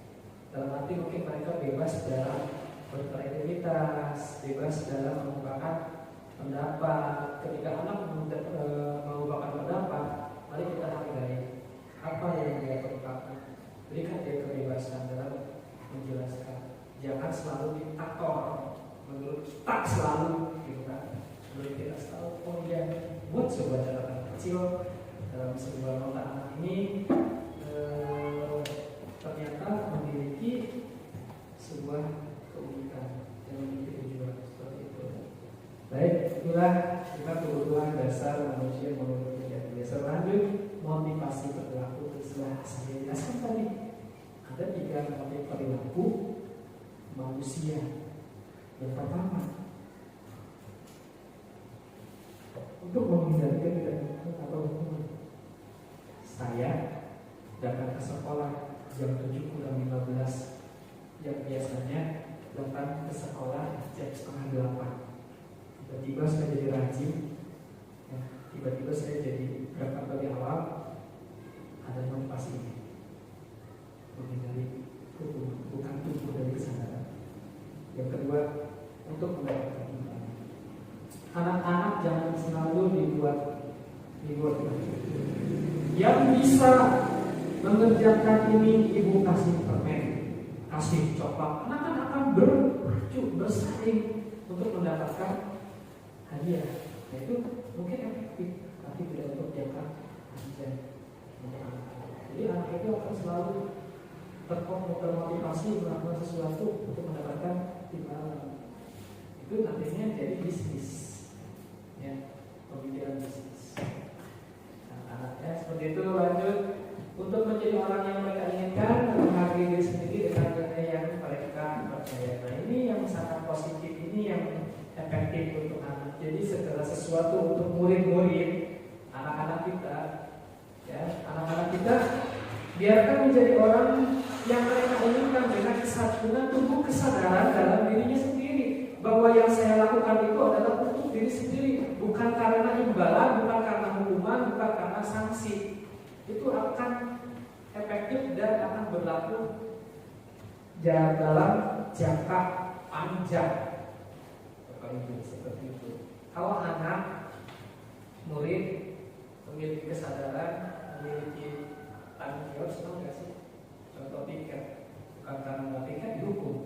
Dalam arti mungkin mereka bebas dalam berkreativitas, bebas dalam mengungkapkan pendapat. Ketika anak mengungkapkan pendapat, mari kita hargai apa yang dia ungkapkan. Berikan dia kebebasan dalam menjelaskan. Jangan selalu diktator. Menurut kita selalu, gitu kan. Menurut kita selalu, buat sebuah catatan kecil dalam sebuah nota anak ini ternyata memiliki sebuah keunikan yang memiliki tujuan seperti itu. Baik, itulah kita kebutuhan dasar manusia menurut kejadian. Selanjut, motivasi perilaku telah saya jelaskan tadi. Ada 3 motif perilaku manusia. Yang pertama, untuk menghindari ketidakpuasan atau hukuman. Saya datang ke sekolah jam 7:15, yang biasanya datang ke sekolah jam 7:30. Tiba-tiba saya jadi rajin, tiba-tiba saya jadi berangkat lebih awal. Ada motivasi ini, menghindari hukuman, bukan tubuh dari kesadaran. Yang kedua, untuk mendapatkan iman. Anak-anak jangan selalu dibuat yang bisa mengerjakan ini, ibu kasih permen, kasih coklat. Anak-anak akan bersaing untuk mendapatkan hadiah. Nah, itu mungkin efektif, tapi tidak untuk jangka panjang. Jadi anak itu akan selalu termotivasi melakukan sesuatu untuk mendapatkan imbalan. Itu nantinya jadi bisnis, ya, pemikiran bisnis. Anak-anaknya seperti itu. Lanjut, untuk menjadi orang yang mereka inginkan, menghargai diri sendiri dengan nilai yang mereka percaya. Nah, ini yang sangat positif, ini yang efektif untuk anak. Jadi segala sesuatu untuk murid-murid, anak-anak kita, ya, anak-anak kita biarkan menjadi orang yang mereka inginkan dengan tumbuh kesadaran dalam dirinya sendiri bahwa yang saya lakukan itu adalah untuk diri sendiri, bukan karena imbalan, bukan karena hukuman, bukan karena sanksi. Itu akan efektif dan akan berlaku dalam jangka panjang. Seperti itu. kalau anak murid memiliki kesadaran, memiliki tanggung jawab, senang nggak sih? Contoh tiket, bukan karena nggak tiket dihukum.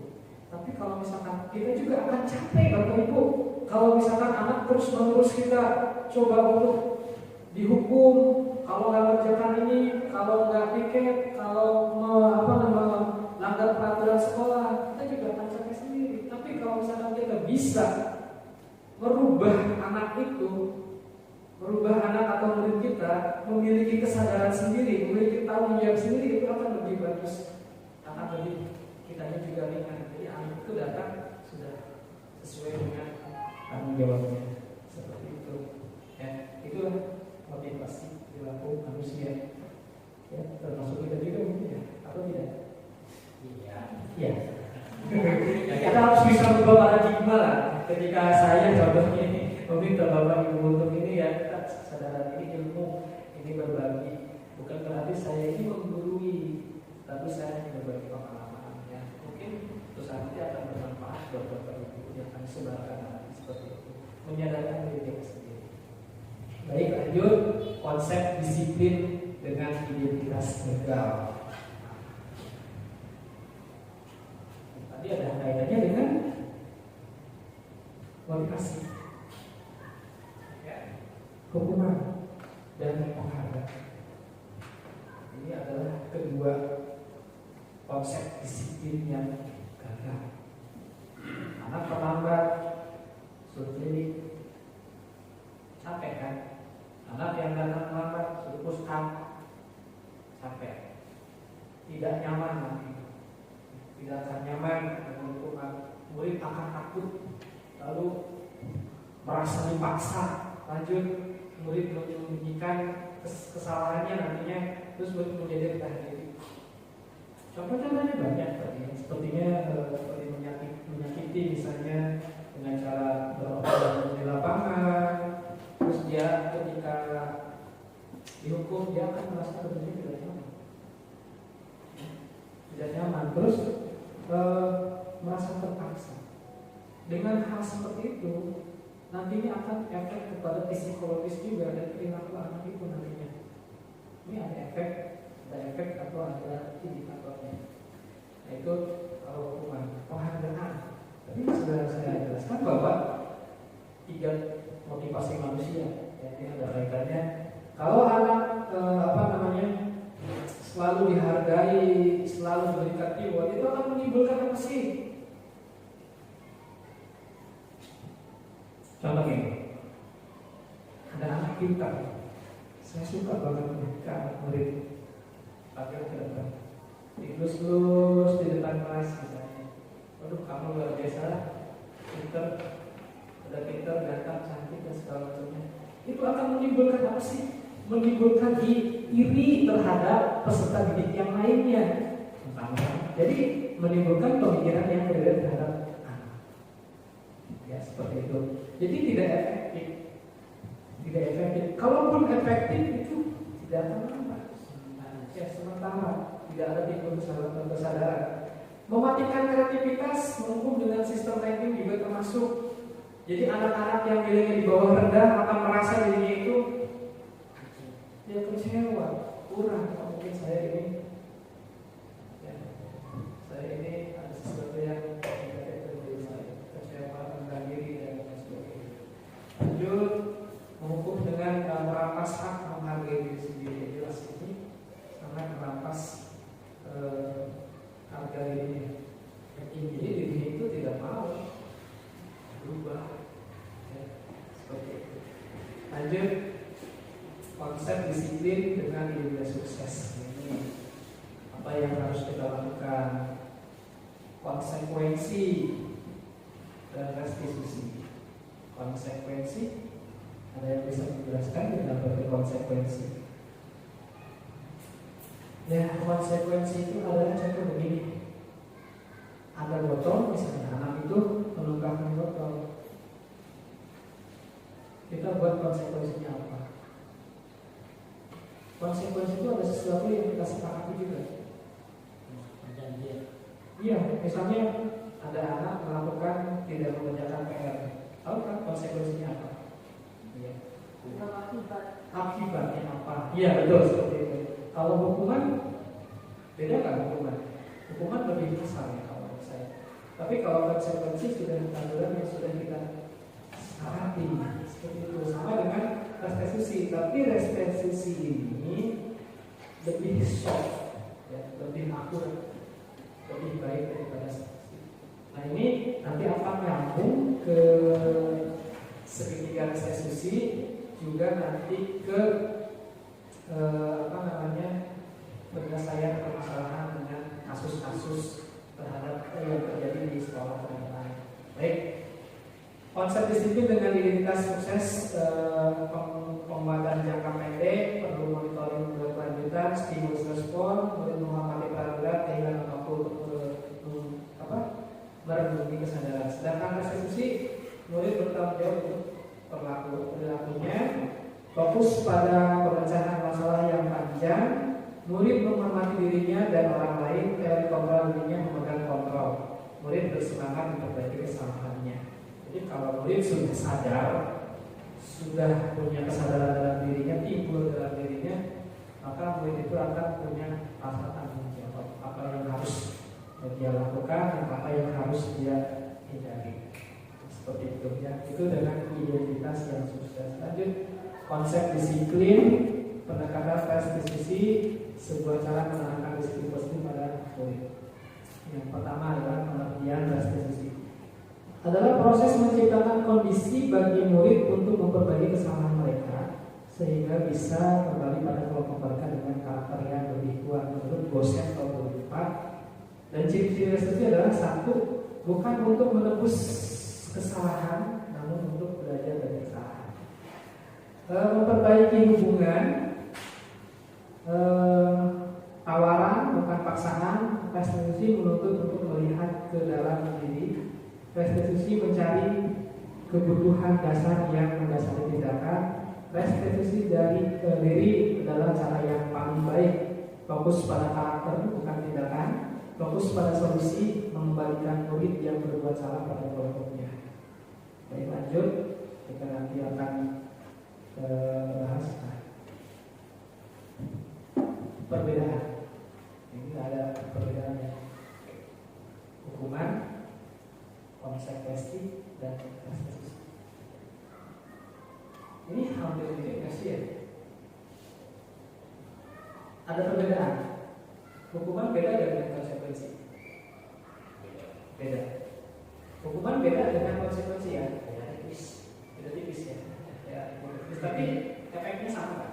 Tapi kalau misalkan kita juga akan capek Bapak Ibu, kalau misalkan anak terus menerus kita coba untuk dihukum, kalau nggak kerjakan ini, kalau nggak tiket, kalau melanggar peraturan sekolah, kita juga akan capek sendiri. Tapi kalau misalkan kita bisa merubah anak itu, merubah anak atau murid kita memiliki kesadaran sendiri, memiliki tanggung jawab sendiri, itu akan lebih bagus, akan lebih kitanya juga ringan. Jadi anak itu datang sudah sesuai dengan tanggung jawabnya, seperti itu. Ya, itulah motivasi perilaku manusia. Ya, termasuk kita juga mungkin ya, atau tidak? Iya. Iya. Ya, kita harus bisa merubah paradigma lah. Ketika saya contohnya ini meminta Bapak Ibu untuk ini ya, kita kesadaran ini ilmu ini berbagi. Bukan berarti saya ini menggurui, tapi saya hanya berbagi pengalaman ya. Mungkin terus nanti akan bermanfaat buat Bapak Ibu yang akan sebarkan nanti seperti itu. Menyadarkan diri kita sendiri. Baik, lanjut konsep disiplin dengan identitas legal. Tadi ada kaitannya dengan motivasi, ya, hukuman dan penghargaan. Ini adalah kedua konsep disiplin yang gagal. Anak terlambat, suruh jadi capek kan? Anak yang datang terlambat, suruh push up, capek. Tidak nyaman nanti. Tidak akan nyaman dengan hukuman. Murid akan takut, lalu merasa dipaksa. Lanjut, murid menyembunyikan kesalahannya nantinya, terus menjadi rendah diri. Contoh-contohnya banyak tadi, sepertinya seperti menyakiti misalnya dengan cara berobat di lapangan. Terus dia ketika dihukum dia akan merasa benar-benar tidak nyaman. Tidak nyaman, terus merasa terpaksa. Dengan hal seperti itu, nantinya akan efek kepada psikologis juga dan perilaku anak itu nantinya. Ini ada efek atau ada indikatornya. Nah itu kalau hukuman, penghargaan. Tadi sudah saya jelaskan bahwa 3 motivasi manusia, ya, ini ada kaitannya. Kalau anak selalu dihargai, selalu diberikan reward, itu akan menimbulkan apa sih? Contoh ini, ada anak pintar, saya suka banget ketika anak murid pakai ke depan, dilus-lus di depan kelas misalnya. Waduh, kamu luar biasa, pintar, udah pintar, ganteng, cantik dan segala macamnya. Itu akan menimbulkan apa sih? Menimbulkan iri terhadap peserta didik yang lainnya. Jadi menimbulkan pemikiran yang berbeda terhadap anak. Ya seperti itu. Jadi tidak efektif. Tidak efektif. Kalaupun efektif itu tidak akan lama. Ya sementara tidak ada timbul kesadaran. Mematikan kreativitas menghukum dengan sistem ranking juga termasuk. Jadi anak-anak yang nilainya di bawah rendah akan merasa dirinya itu dia kecewa, kurang. Mungkin saya ini ada sesuatu yang tidak terjadi saya, kecewa, rendah diri dan lain sebagainya. Lanjut, menghukum dengan merampas hak menghargai diri sendiri. Jelas ini sangat merampas harga dirinya. Jadi dirinya itu tidak mau berubah. Ya, seperti itu. Lanjut, konsep disiplin dengan identitas sukses. Ini apa yang harus kita lakukan? Konsekuensi dan restitusi. Konsekuensi, ada yang bisa menjelaskan kenapa berkonsekuensi? Ya, konsekuensi itu adalah contoh begini. Ada botol, misalnya anak itu menumpahkan botol. Kita buat konsekuensinya apa? Konsekuensi itu ada sesuatu yang kita sepakati juga. Perjanjian. Iya, misalnya ada anak melakukan tidak mengerjakan PR. Tahu kan konsekuensinya apa? Akibatnya apa? Iya betul seperti itu. Kalau hukuman beda kan hukuman? Hukuman lebih besar ya kalau menurut saya. Tapi kalau konsekuensi sudah aturan yang sudah kita sepakati seperti itu, sama dengan restitusi. Tapi restitusi ini lebih soft, ya, lebih akurat, lebih baik daripada restitusi. Nah ini nanti akan nyambung ke segitiga restitusi, juga nanti ke penyelesaian permasalahan dengan kasus-kasus terhadap yang terjadi di sekolah ternyata. Baik, konsep disiplin dengan identitas sukses, penguatan jangka pendek, perlu monitoring berkelanjutan, stimulus respon, murid memahami paragraf, kehilangan waktu merenungi kesadaran. Sedangkan restitusi, murid bertanggung jawab untuk perilakunya, fokus pada pemecahan masalah yang panjang, murid menghormati dirinya dan orang lain, teori kontrol dirinya memegang kontrol. Murid bersemangat memperbaiki kesalahannya. Jadi kalau murid sudah sadar, sudah punya kesadaran dalam dirinya, timbul dalam dirinya, maka murid itu akan punya rasa tanggung jawab. Apa yang harus dia lakukan dan apa yang harus dia hindari. Seperti itu ya. Itu dengan identitas yang sukses. Lanjut, konsep disiplin, pendekatan restitusi, sebuah cara menanamkan disiplin positif pada murid. Yang pertama adalah pengertian restitusi. Adalah proses menciptakan kondisi bagi murid untuk memperbaiki kesalahan mereka sehingga bisa kembali pada kelompok mereka dengan karakter yang lebih kuat menurut Gosen atau Bolivar. Dan ciri-ciri restitusi adalah satu, bukan untuk menebus kesalahan, namun untuk belajar dari kesalahan. Memperbaiki hubungan, tawaran bukan paksaan. Restitusi menuntut untuk melihat ke dalam diri. Restitusi mencari kebutuhan dasar yang mendasari tindakan. Restitusi dari diri adalah cara yang paling baik. Fokus pada karakter bukan tindakan. Fokus pada solusi, mengembalikan murid yang berbuat salah pada kelompoknya. Baik, lanjut, kita nanti akan bahas perbedaan. Ini ada perbedaannya. Hukuman, konsekuensi, dan restitusi. Ini hampir mirip nggak sih ya? Ada perbedaan. Hukuman beda dengan konsekuensi. Beda. Hukuman beda dengan konsekuensi ya. Tipis. Beda tipis ya. Ya, tipis. Tapi efeknya sama kan?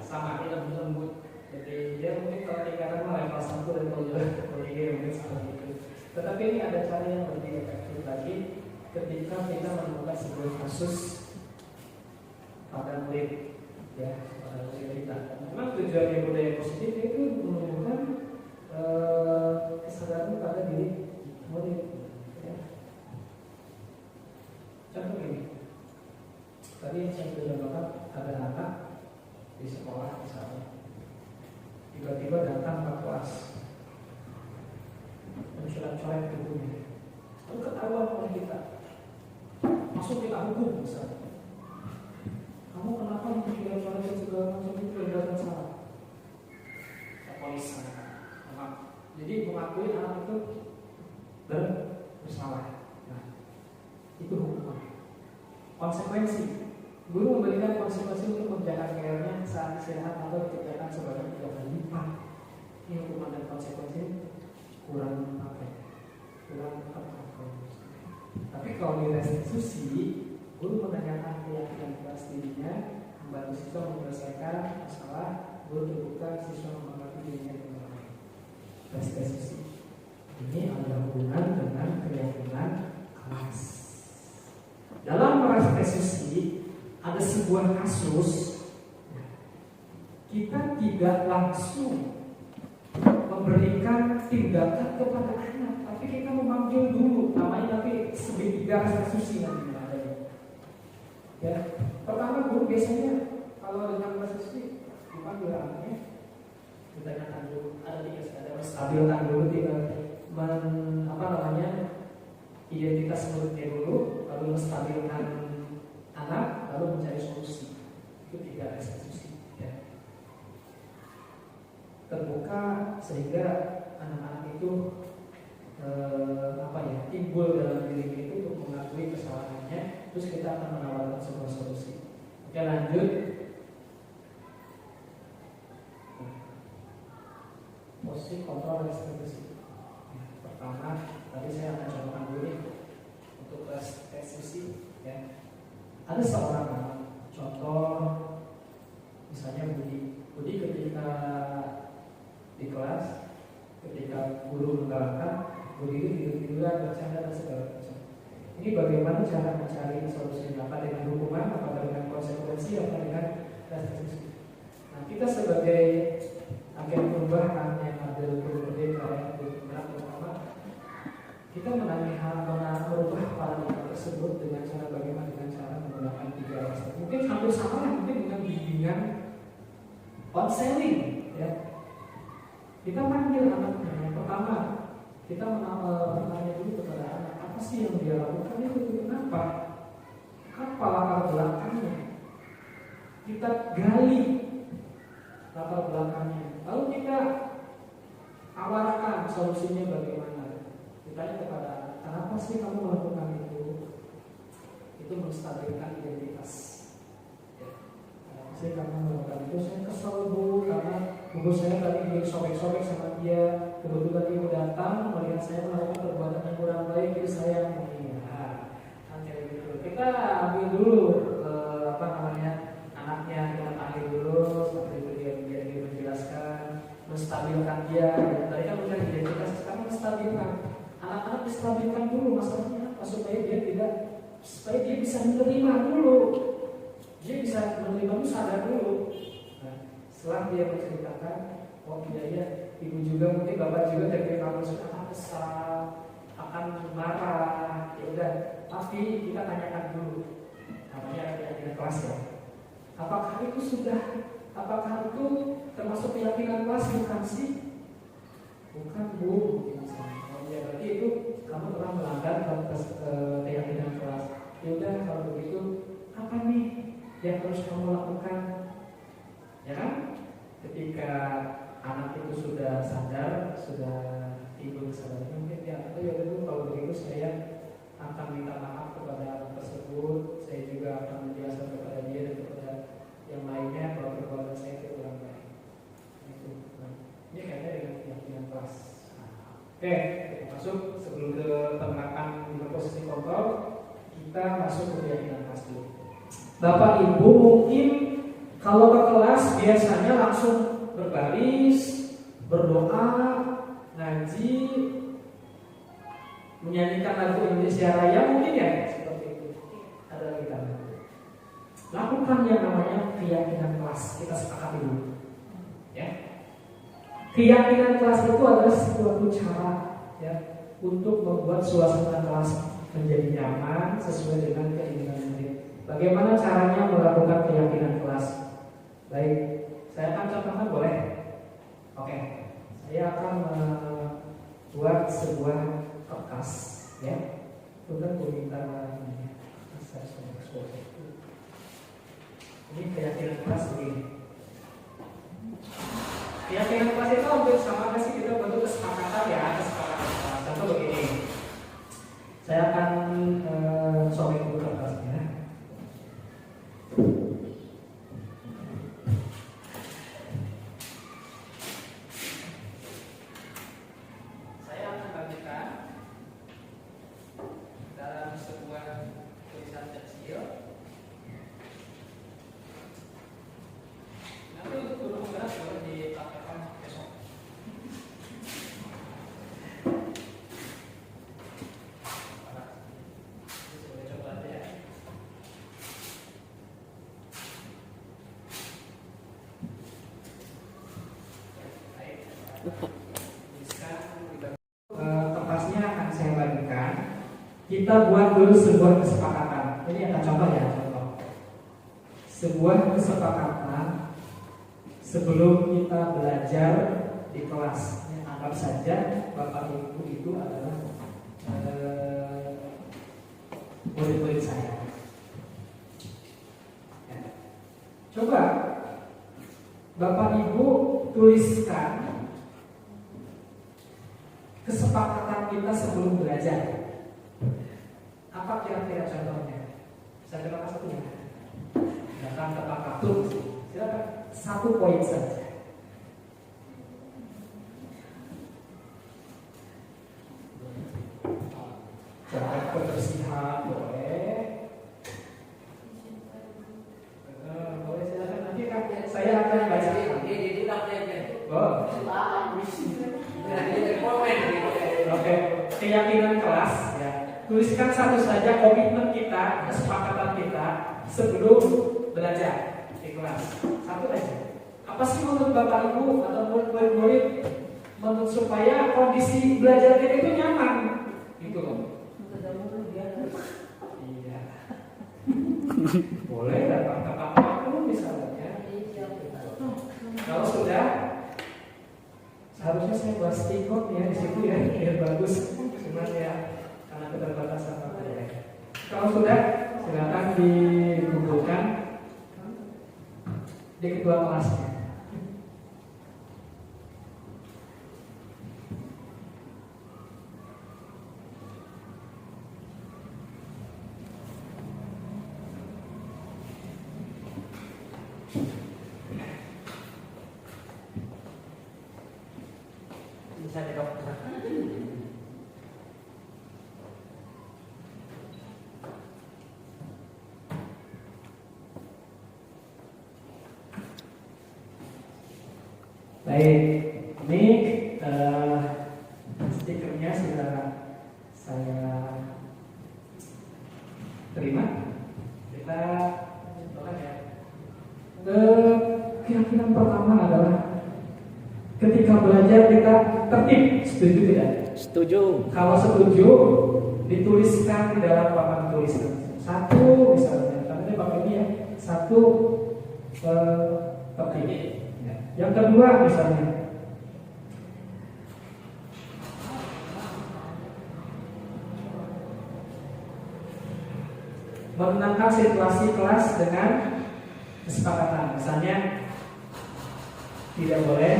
Sama. Tidak lembut. Jadi dia mungkin kalau tingkatan level 1 dan level 3 mungkin seperti itu. Tetapi ini ada cara yang lebih efektif lagi ketika kita menemukan sebuah kasus pada murid, ya, pada murid kita. Memang tujuannya budaya positif itu menumbuhkan kesadaran pada diri murid. Ya. Contoh ini, tadi saya sudah contohkan ada anak di sekolah misalnya, tiba-tiba datang Pak kelas mencoret-coret bukunya, lalu ketahuan oleh kita, masuk kita hukum misalnya. Kamu kenapa mencoret-coret segala macam itu dan salah? Polis. Jadi mengakui anak itu bersalah. Nah, itu hukuman. Konsekuensi. Guru memberikan konsekuensi untuk menjaga PR-nya saat istirahat atau dikerjakan sebanyak 3 kali lipat. Ini hukuman dan konsekuensi kurang pakai. Tapi kalau di restitusi, guru menanyakan keyakinan kelas dirinya, membantu siswa menyelesaikan masalah, guru terbuka siswa menghormati dirinya dan orang lain. Restitusi ini ada hubungan dengan keyakinan kelas. Dalam restitusi ada sebuah kasus, kita tidak langsung memberikan tindakan kepada anak, tapi kita memanggil dulu, namanya nanti segitiga restitusi nanti ada. Ya, pertama guru biasanya kalau dengan restitusi dipanggil anaknya, ditanyakan dulu, ada stabilkan dulu, identitas muridnya dulu, lalu menstabilkan anak, lalu mencari sehingga anak-anak itu timbul dalam diri itu untuk mengakui kesalahannya, terus kita akan menawarkan sebuah solusi. Oke, lanjut. Posisi kontrol restitusi. Pertama, tadi saya akan contohkan dulu nih untuk restitusi. Ya. Ada seorang anak, contoh misalnya Budi ketika di kelas, ketika guru menggalakkan, Budi itu tidur-tiduran, bercanda dan segala macam. Ini bagaimana cara mencari solusinya? Apa dengan hukuman, apa dengan konsekuensi, apa dengan restitusi? Nah, kita sebagai agen perubahan yang ada merdeka yang terutama, kita merubah paradigma tersebut dengan cara bagaimana? Dengan cara menggunakan 3 rasa. Mungkin hampir sama, mungkin dengan bimbingan counseling, ya. Kita panggil anaknya. Yang pertama, kita menanya dulu kepada anak, apa sih yang dia lakukan itu, kenapa? Apa latar belakangnya? Kita gali latar belakangnya. Lalu kita awalkan solusinya bagaimana. Ditanya kepada anak, kenapa sih kamu melakukan itu? Itu menstabilkan identitas. Kenapa sih kamu melakukan itu? Saya kesel Bu, karena guru saya tadi sobek-sobek sama dia. Kebetulan ibu datang melihat saya melakukan perbuatan yang kurang baik, jadi saya kayak gitu. Kita ambil dulu anaknya, kita panggil dulu seperti itu, dia menjelaskan, menstabilkan dia. Dan tadi kan udah identitas, sekarang menstabilkan. Anak-anak distabilkan dulu masalahnya apa, supaya dia bisa menerima dulu. Dia bisa menerima dulu, sadar dulu. Nah, setelah dia menceritakan, oh iya, ibu juga, mungkin bapak juga dari kamu akan kesal, akan marah, ya udah. Tapi kita tanyakan dulu, namanya keyakinan kelas ya. Apakah itu termasuk keyakinan kelas? Bukan sih, bukan Bu. Oh ya, berarti itu kamu telah melanggar keyakinan kelas. Ya udah, kalau begitu apa nih yang harus kamu lakukan? Ya kan? Ketika anak itu sudah sadar, sudah timbul kesadaran, mungkin dia ya dulu, kalau begitu saya akan minta maaf kepada anak tersebut. Saya juga akan menjelaskan kepada dia dan kepada yang lainnya kalau perbuatan saya itu kurang baik. Itu. Nah, ini kayaknya dengan keyakinan kelas. Oke, kita masuk sebelum ke penerapan posisi kontrol, kita masuk ke keyakinan kelas dulu. Bapak Ibu mungkin kalau ke kelas biasanya langsung berbaris, berdoa, ngaji, menyanyikan lagu Indonesia Raya, mungkin ya seperti itu. Ada lagi kan? Lakukan yang namanya keyakinan kelas. Kita sepakati dulu, ya. Keyakinan kelas itu adalah suatu cara, ya, untuk membuat suasana kelas menjadi nyaman sesuai dengan keinginan murid. Bagaimana caranya melakukan keyakinan kelas? Baik, saya akan contohkan, boleh? Oke, saya akan membuat sebuah kertas, ya. Itu kan meminta ini keyakinan kelas begini. Keyakinan kelas itu hampir sama sih, kita bentuk kesepakatan ya, kesepakatan kelas. Contoh begini, saya akan sobek dulu kertasnya. Saya akan bagikan dalam sebuah tulisan kecil. Nanti untuk guru berat boleh dipraktekkan besok. Boleh coba aja ya. Kertasnya akan saya bagikan. Kita buat dulu sebuah kesepakatan. Ini akan contoh ya, contoh. Sebuah kesepakatan sebelum kita belajar di kelas. Anggap saja Bapak Ibu itu adalah murid-murid saya. Ya. Coba Bapak Ibu tuliskan kita sebelum belajar. Apa kira-kira contohnya? Saya kenal satunya. Datang tepat waktu. Silakan 1 poin saja. Jaga kebersihan boleh. Boleh silakan nanti kan saya akan baca. Oh. Oke, keyakinan kelas ya. Tuliskan satu saja komitmen kita, kesepakatan kita sebelum belajar di kelas. Satu aja. Apa sih menurut Bapak Ibu atau murid-murid menurut supaya kondisi belajar kita itu nyaman? Gitu loh. Iya. Boleh datang tepat waktu misalnya. Kalau sudah, seharusnya saya buat stiker ya di situ ya, biar bagus. Cuman ya karena keterbatasan waktu ya. Kalau sudah, silakan dikumpulkan di ketua kelasnya. Bisa deh dokter. Baik, ini stikernya sudah saya terima. Kita contohkan ya. Keyakinan pertama adalah ketika belajar kita tertib. Setuju tidak? Setuju. Kalau setuju, dituliskan di dalam papan tulisan. 1 misalnya, karena pakai ini ya. 1 tertib. Yang kedua misalnya, menenangkan situasi kelas dengan kesepakatan. Misalnya tidak boleh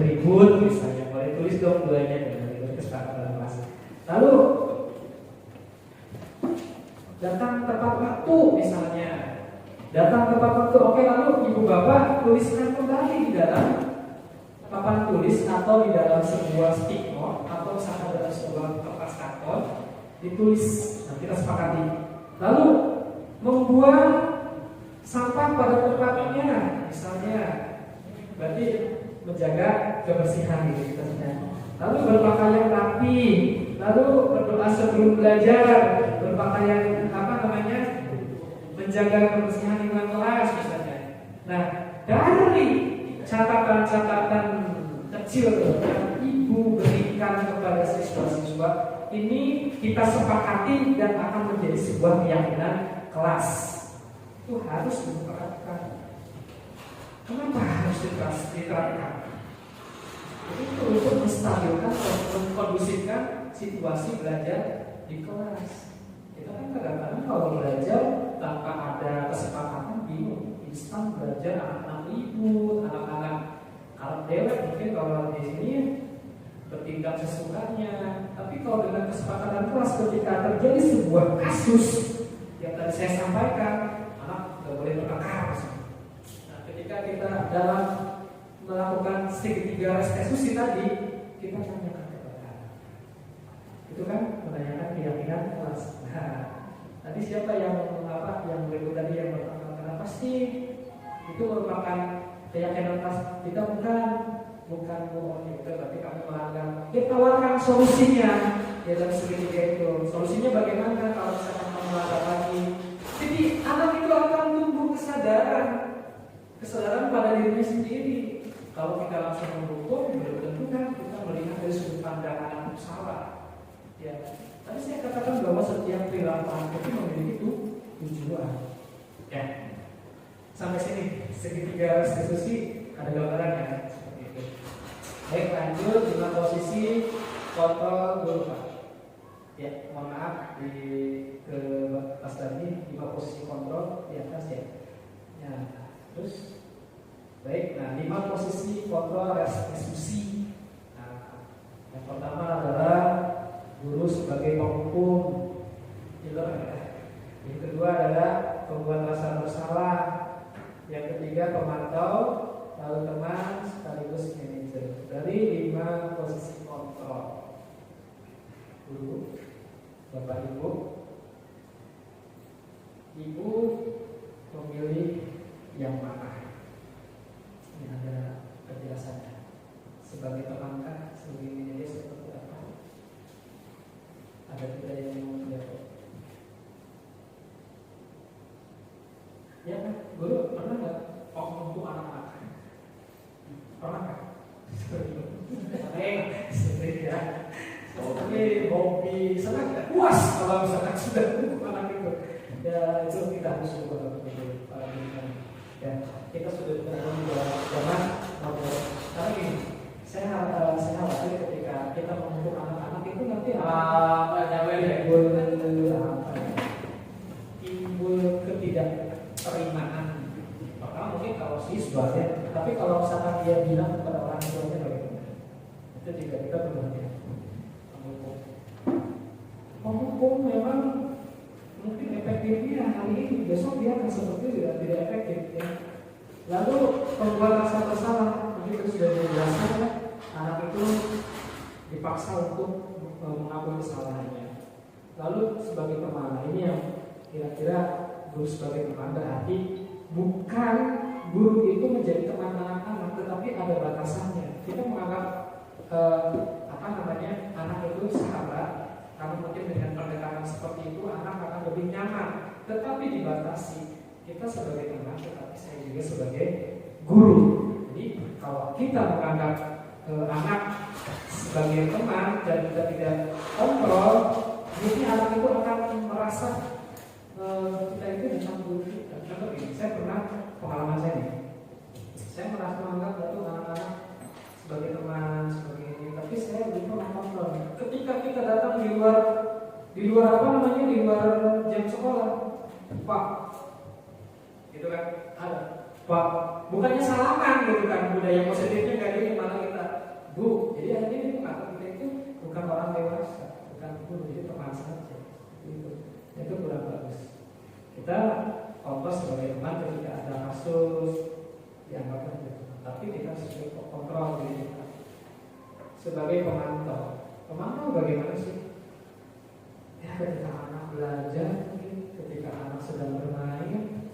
ribut, misalnya boleh tulis dong duanya dengan kesepakatan kelas. Lalu datang tepat waktu misalnya. Datang tepat waktu, oke, lalu ibu bapak tuliskan kembali di dalam papan tulis atau di dalam sebuah stick note atau misalkan dalam sebuah kertas karton ditulis. Nah, kita sepakati. Lalu membuang sampah pada tempatnya, misalnya, berarti menjaga kebersihan gitu kita sebenarnya. Lalu berpakaian rapi, lalu berdoa sebelum belajar, berpakaian menjaga kebersihan lingkungan kelas misalnya. Nah, dari catatan-catatan kecil yang ibu berikan kepada siswa-siswa ini kita sepakati dan akan menjadi sebuah keyakinan kelas. Itu harus diterapkan. Kenapa harus diterapkan? Itu untuk menstabilkan dan mengkondusifkan situasi belajar di kelas. Kita kan kadang-kadang kalau belajar tanpa ada kesepakatan bingung, instan belajar anak-anak ribut, anak-anak alat dewek mungkin kalau di sini bertindak sesukanya. Tapi kalau dengan kesepakatan kelas ketika terjadi sebuah kasus yang tadi saya sampaikan, anak tidak boleh bertengkar. Nah, ketika kita dalam melakukan segitiga restitusi tadi, kita tanyakan kepada itu kan menanyakan keyakinan kelas. Nah, tadi siapa yang berikut tadi yang bertanya kenapa sih itu merupakan keyakinan kelas kita? Bukan bohong itu, tapi kami melanggar. Kita tawarkan solusinya ya dalam segitiga itu. Solusinya bagaimana kalau misalkan kamu melanggar lagi? Jadi anak itu akan tumbuh kesadaran pada dirinya sendiri. Kalau kita langsung menghukum, belum tentu kan kita melihat dari sudut pandang anak salah. Ya, tadi saya katakan bahwa setiap perilaku anak itu memiliki tujuan. Ya, sampai sini segitiga restitusi ada gambarannya seperti itu. Baik, lanjut dengan posisi kontrol dulu Pak. Ya, mohon maaf ke atas tadi 5 posisi kontrol di atas ya. Ya, terus baik, nah 5 posisi kontrol restitusi. Nah, yang pertama adalah kedua adalah pembuat rasa bersalah. Yang ketiga pemantau, lalu teman sekaligus manajer. Dari 5 posisi kontrol. Guru, Bapak Ibu, Ibu memilih yang mana? Ini ada penjelasannya. Sebagai teman, sebagai manajer seperti apa? Ada tidak yang mau menjawab? Ya kan, guru pernah nggak untuk anak-anak? Pernah kan? Sering ya. Oke, hobi, senang nggak? Puas kalau misalkan sudah untuk anak itu. Ya itu kita harus coba begitu para pendidikan. Ya kita sudah berada di zaman modern. Tapi gini, saya khawatir ketika kita membentuk anak-anak itu nanti timbul ketidakterimaan. Pertama mungkin kalau siswa ya, tapi kalau misalkan dia bilang kepada orang tuanya bagaimana? Itu juga kita perlu hati-hati. Menghukum memang mungkin efektifnya hari ini, besok dia akan seperti tidak efektif ya. Lalu pembuat rasa bersalah, mungkin itu sudah dijelaskan ya, anak itu dipaksa untuk mengakui kesalahannya. Lalu sebagai teman, ini yang kira-kira guru sebagai teman berarti bukan guru itu menjadi teman anak-anak, tetapi ada batasannya. Kita menganggap anak itu sahabat, karena mungkin dengan pendekatan seperti itu anak akan lebih nyaman, tetapi dibatasi. Kita sebagai teman, tetapi saya juga sebagai guru. Jadi kalau kita menganggap anak sebagai teman dan kita tidak kontrol, jadi anak itu akan merasa kita itu memang guru kita. Contoh ini, saya pernah pengalaman saya nih. Saya merasa menganggap itu anak-anak sebagai teman, sebagai ini, tapi saya belum pernah kontrol. Ketika kita datang di luar jam sekolah, Pak, gitu kan, ada Pak, bukannya salaman gitu kan, budaya positifnya kayak gini, malah kita Bu, jadi akhirnya ini menganggap kita itu bukan orang dewasa, bukan guru, jadi teman saja, gitu. Itu kurang bagus. Kita kontrol sebagai teman ketika ada kasus dianggap gitu, tapi kita sesuai kontrol diri kita. Sebagai pemantau bagaimana sih? Ya ketika anak belajar, mungkin ketika anak sedang bermain,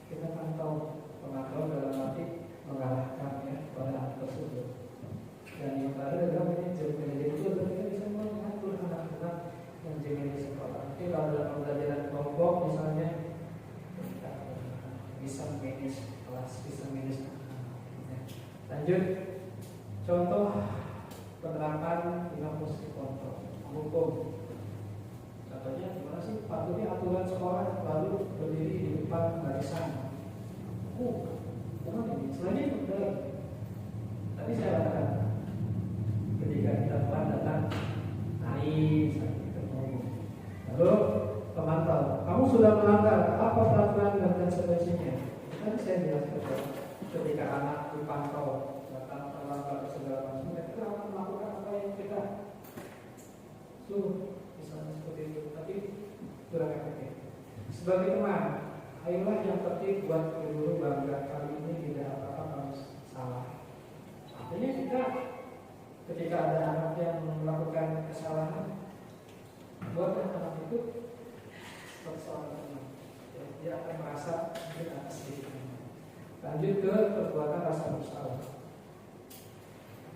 kita pantau. Pemantau dalam arti mengarahkan ya pada anak tersebut. Dan yang terakhir adalah manajer itu adalah kita bisa mengatur anak-anak yang jaga di sekolah. Tapi kalau dalam pembelajaran kelompok misalnya, kita bisa manage kelas, bisa manage anak. Lanjut, contoh penerapan 5 posisi kontrol hukum. Contohnya gimana sih? Patuhi aturan sekolah, lalu berdiri di depan barisan. Bukan ini. Selain itu, tadi saya katakan ketika kita telah datang naik, lalu pemantau, kamu sudah melanggar apa peraturan dan konsekuensinya? Tadi saya jelaskan ketika anak dipantau datang terlambat segala macam, kita akan melakukan apa yang kita suruh, misalnya seperti itu, tapi kurang efektif. Sebagai teman, ayolah yang penting buat guru bangga, kali ini tidak apa-apa kalau salah. Artinya kita ketika ada anak yang melakukan kesalahan, buat anak itu seperti seorang teman, ya, dia akan merasa mungkin atas dirinya. Lanjut ke perbuatan rasa bersalah.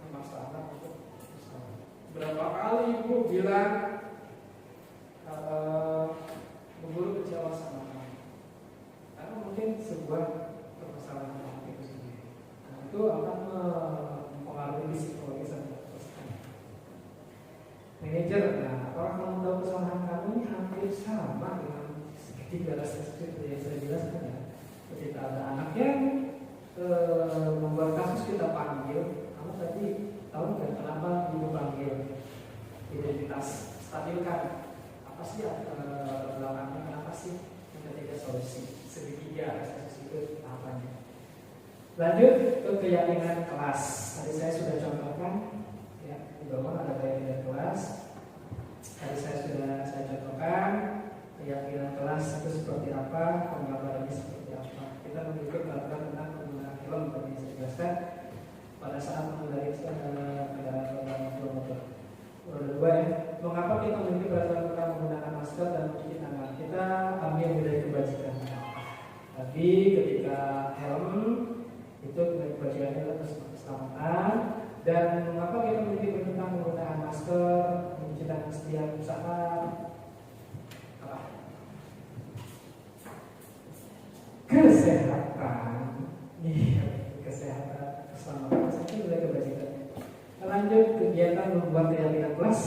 Memaksa anak untuk bersalah. Berapa kali ibu bilang guru kecewa sama kamu? Karena mungkin sebuah permasalahan anak itu sendiri. Nah, itu akan mempengaruhi psikologi dan manajer. Nah, orang kalau tahu kesalahan kamu ini hampir sama dengan ketika rasa seperti yang saya jelaskan ya. Ketika ada anak yang membuat kasus kita panggil, kamu tadi tahu nggak kenapa ibu panggil? Identitas, stabilkan apa sih belakangnya, kenapa sih ketika solusi segitiga kasus itu apanya. Lanjut ke keyakinan kelas. Tadi saya sudah contohkan ya, di bawah ada keyakinan kelas. Tadi saya contohkan keyakinan kelas itu seperti apa, penggambarannya seperti apa. Kita mengikut peraturan tentang penggunaan helm tadi saya jelaskan pada saat mengendarai kendaraan motor. Roda dua ya. Mengapa kita memiliki peraturan tentang menggunakan masker dan mencuci tangan? Kita ambil dari kebajikan. Tapi ketika helm itu kebajikannya adalah keselamatan. Dan mengapa kita memiliki tentang menggunakan masker, mencuci tangan setiap saat? Apa? Kesehatan. Iya, kesehatan, keselamatan. Itu sudah kebajikan. Lanjut kegiatan membuat keyakinan kelas.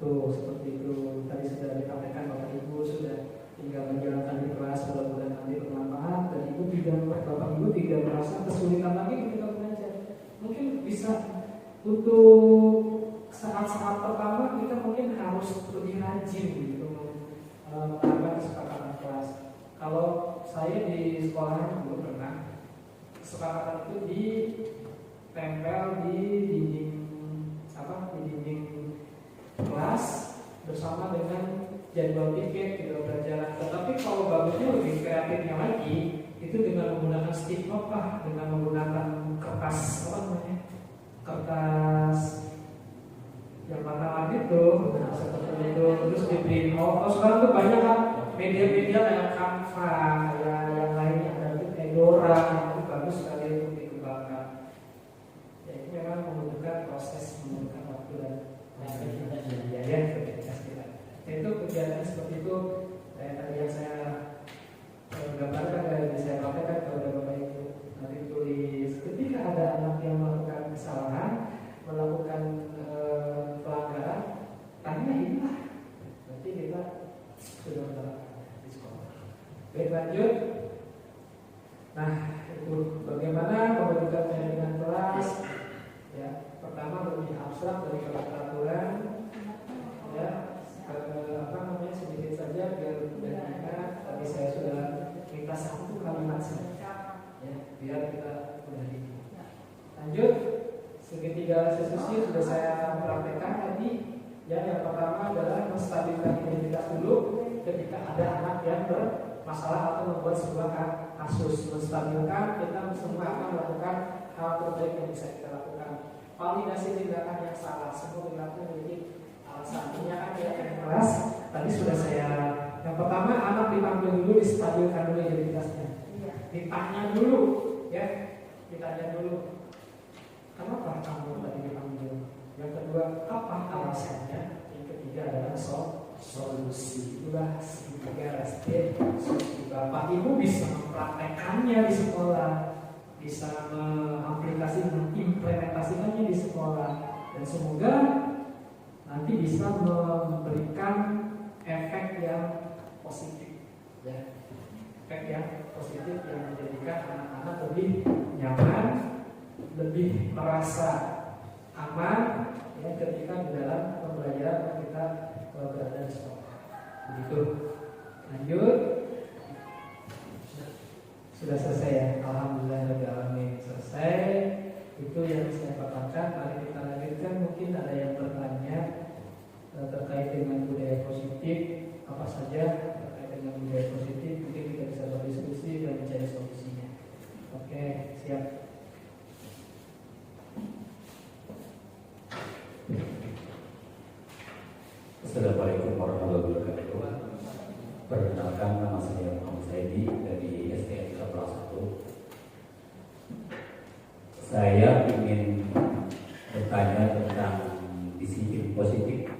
Tuh seperti itu tadi sudah ditampilkan Bapak Ibu, sudah tinggal menjalankan di kelas, mudah-mudahan nanti bermanfaat. Dan Bapak Ibu tidak merasa kesulitan lagi ketika belajar. Mungkin bisa untuk saat-saat pertama kita mungkin harus lebih rajin gitu menambah kesepakatan kelas. Kalau saya di sekolah dulu pernah kesepakatan itu ditempel di dinding kelas bersama dengan jadwal tiket jadwal pelajaran. Tetapi kalau bagusnya lebih kreatifnya lagi itu dengan menggunakan stick note dengan menggunakan kertas kertas yang warna-warni itu seperti itu, terus di print out. Sekarang tuh banyak kan media-media kayak Canva, yang lainnya ada Edora, itu bagus sekali untuk dikembangkan. Ya itu memang membutuhkan proses, membutuhkan waktu dan biaya ketika kita. Itu kegiatan seperti itu tadi yang saya gambarkan dan saya praktekkan kepada Bapak Ibu. Nanti tulis ketika ada anak yang melakukan kesalahan, melakukan pelanggaran, tanya inilah. Nanti kita sudah menerapkan di sekolah. Baik, lanjut. Nah, itu bagaimana pembentukan jaringan kelas? Ya, pertama lebih abstrak dari peraturan. Ya, sedikit saja biar ingat. Tadi saya sudah minta satu kalimat saja, ya, biar kita mudah ingat. Lanjut, segitiga sesusi sudah saya praktekkan tadi. Ya, yang pertama adalah menstabilkan identitas dulu ketika ada anak yang bermasalah atau membuat sebuah kasus. Menstabilkan, kita semua akan melakukan hal terbaik yang bisa kita lakukan. Validasi tindakan yang salah, semua perilaku memiliki alasannya kan ya kelas. Tadi sudah saya. Yang pertama anak dipanggil dulu, distabilkan dulu identitasnya. Ditanya dulu, ya, ditanya dulu. Kenapa kamu tadi dipanggil? Yang kedua, apa alasannya? Yang ketiga adalah solusi. Itulah segitiga step. Bapak Ibu bisa mempraktekannya di sekolah, bisa mengimplementasikannya di sekolah, dan semoga nanti bisa memberikan efek yang positif, ya, efek yang positif yang menjadikan anak-anak lebih nyaman, lebih merasa aman, ya, ketika di dalam pembelajaran kita berada di sekolah. Begitu. Lanjut. Sudah selesai ya. Alhamdulillahirobbilalamin, selesai. Itu yang saya paparkan. Mari kita lanjutkan. Mungkin ada yang bertanya terkait dengan budaya positif, apa saja terkait dengan budaya positif. Mungkin kita bisa berdiskusi dan mencari solusinya. Oke, siap. Assalamualaikum warahmatullahi wabarakatuh. Perkenalkan, nama saya Muhammad Saidi dari STM kelas 1. Saya ingin bertanya tentang disiplin positif.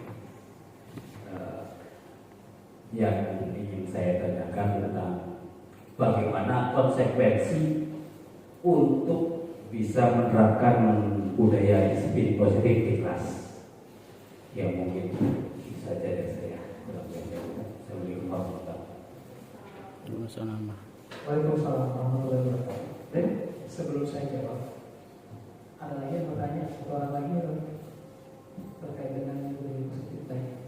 Yang ingin saya tanyakan tentang bagaimana konsekuensi untuk bisa menerapkan budaya disiplin positif di kelas. Yang mungkin bisa dari saya. Assalamualaikum warahmatullahi wabarakatuh. Waalaikumsalam warahmatullahi wabarakatuh. Sebelum saya jawab, ada lagi yang bertanya atau orang lagi yang terkait dengan budaya positif tadi?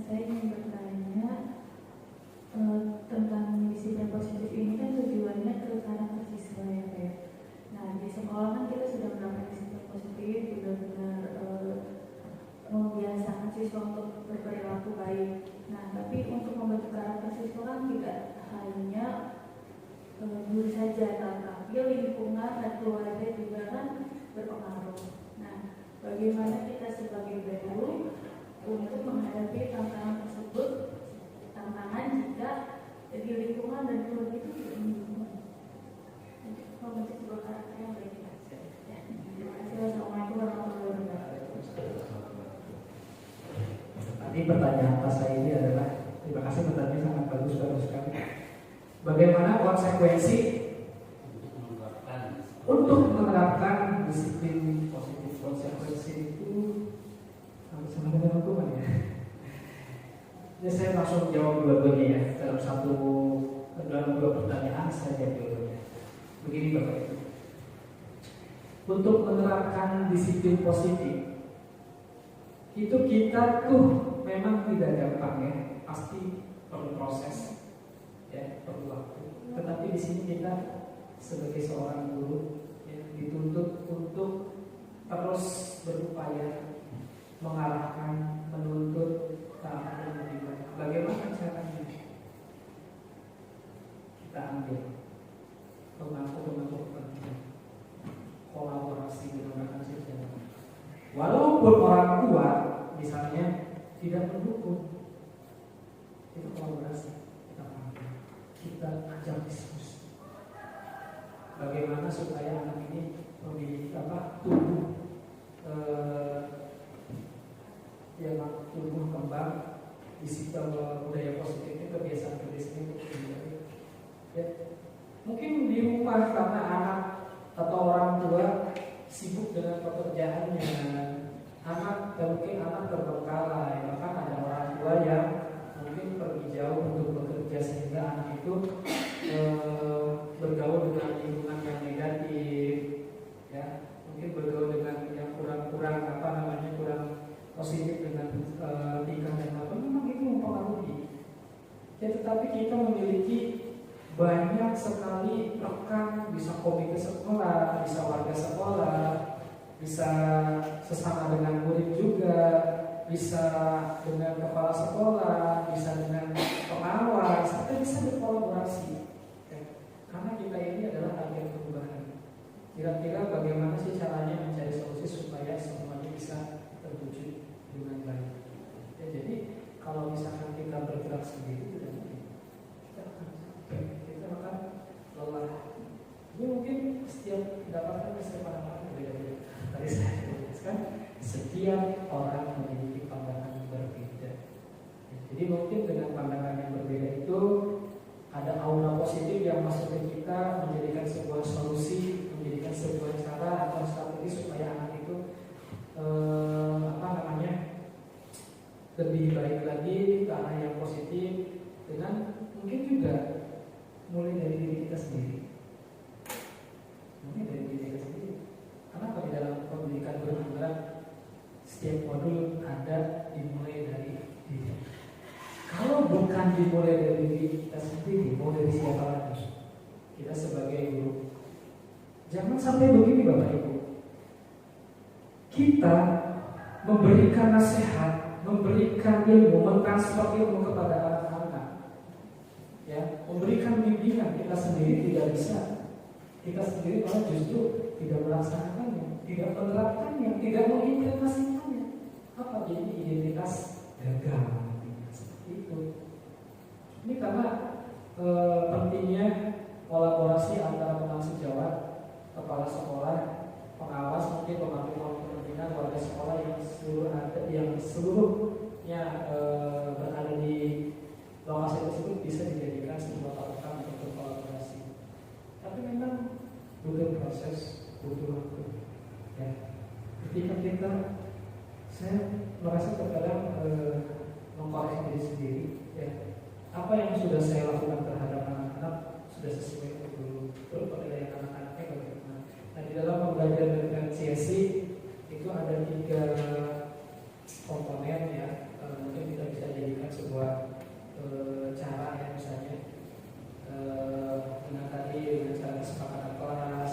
Saya ingin bertanya tentang disiplin positif ini kan tujuannya ke karakter tidak hanya guru saja, tetapi lingkungan dan keluarga juga kan berpengaruh. Nah, bagaimana kita sebagai guru untuk menghadapi tantangan tersebut, tantangan jika di lingkungan dan keluarga itu tidak mendukung untuk membentuk sebuah karakter yang baik. Terima kasih. Wassalamualaikum warahmatullahi wabarakatuh. Tadi pertanyaan pas saya ini adalah, terima kasih pertanyaan sangat bagus sekali. Bagaimana konsekuensi untuk menerapkan disiplin positif? Konsekuensi itu sama dengan hukuman ya. Jadi saya langsung jawab dua-duanya ya, dalam dua pertanyaan saya jawab dua-duanya. Begini Bapak Ibu, untuk menerapkan disiplin positif itu kita tuh memang tidak gampang ya, pasti perlu proses ya, perlu waktu. Tetapi di sini kita sebagai seorang guru ya, dituntut untuk terus berupaya mengarahkan, menuntut ke arah yang lebih baik. Bagaimana caranya? Kita ambil pemangku kepentingan, kolaborasi dengan rekan sejawat. Walaupun orang tua misalnya tidak mendukung, kita kolaborasi, kita ajak diskusi. Bagaimana supaya anak ini memiliki tumbuh tumbuh kembang di situ budaya positifnya, kebiasaan-kebiasaan itu ya. Mungkin di rumah karena anak atau orang tua sibuk dengan pekerjaannya, mungkin anak terbengkalai, bahkan ada orang tua yang mungkin pergi jauh untuk bekerja sehingga anak itu bergaul dengan lingkungan yang negatif, ya, mungkin bergaul dengan yang kurang kurang positif dengan tingkah dan apa, memang itu mempengaruhi. Ya, tetapi kita memiliki banyak sekali rekan, bisa komite sekolah, bisa warga sekolah, bisa sesama dengan murid juga, bisa dengan kepala sekolah, bisa dengan pengawas, kita bisa berkolaborasi. Ya. Karena kita ini adalah agen perubahan. Kira-kira bagaimana sih caranya mencari solusi supaya semuanya bisa terwujud dengan baik. Ya, jadi kalau misalkan kita bergerak sendiri, kita akan lelah. Ini mungkin setiap pendapatan bisa berbeda-beda. Tadi saya jelaskan, setiap orang memiliki pandangan yang berbeda. Jadi mungkin dengan pandangan yang berbeda itu ada aura positif yang masuk ke kita, menjadikan sebuah solusi, menjadikan sebuah cara atau strategi supaya anak itu lebih baik lagi ke arah yang positif, dengan mungkin juga mulai dari diri kita sendiri. Karena kalau di dalam pendidikan guru penggerak, setiap modul ada dimulai dari diri. Kalau bukan dimulai dari diri kita sendiri, mau dari siapa lagi? Kita sebagai guru. Jangan sampai begini Bapak Ibu. Kita memberikan nasihat, memberikan ilmu, mentransfer ilmu kepada anak-anak, ya, memberikan bimbingan, kita sendiri tidak bisa. Kita sendiri malah justru tidak melaksanakannya, tidak menerapkannya, tidak mengimplementasikannya. Apa jadi identitas gagal? Seperti itu. Ini karena pentingnya kolaborasi antara teman sejawat, kepala sekolah, pengawas, mungkin pemangku kepentingan, warga sekolah yang seluruhnya berada di lokasi tersebut bisa dijadikan sebuah patokan untuk kolaborasi. Tapi memang butuh proses, butuh waktu. Ya. Ketika saya merasa terkadang mengkoreksi diri sendiri. Ya. Apa yang sudah saya lakukan terhadap anak-anak sudah sesuai untuk dulu. Terus penilaian anak-anaknya bagaimana? Nah, di dalam pembelajaran diferensiasi itu ada 3 komponen ya. Mungkin kita bisa jadikan sebuah cara ya, misalnya dengan cara kesepakatan kelas,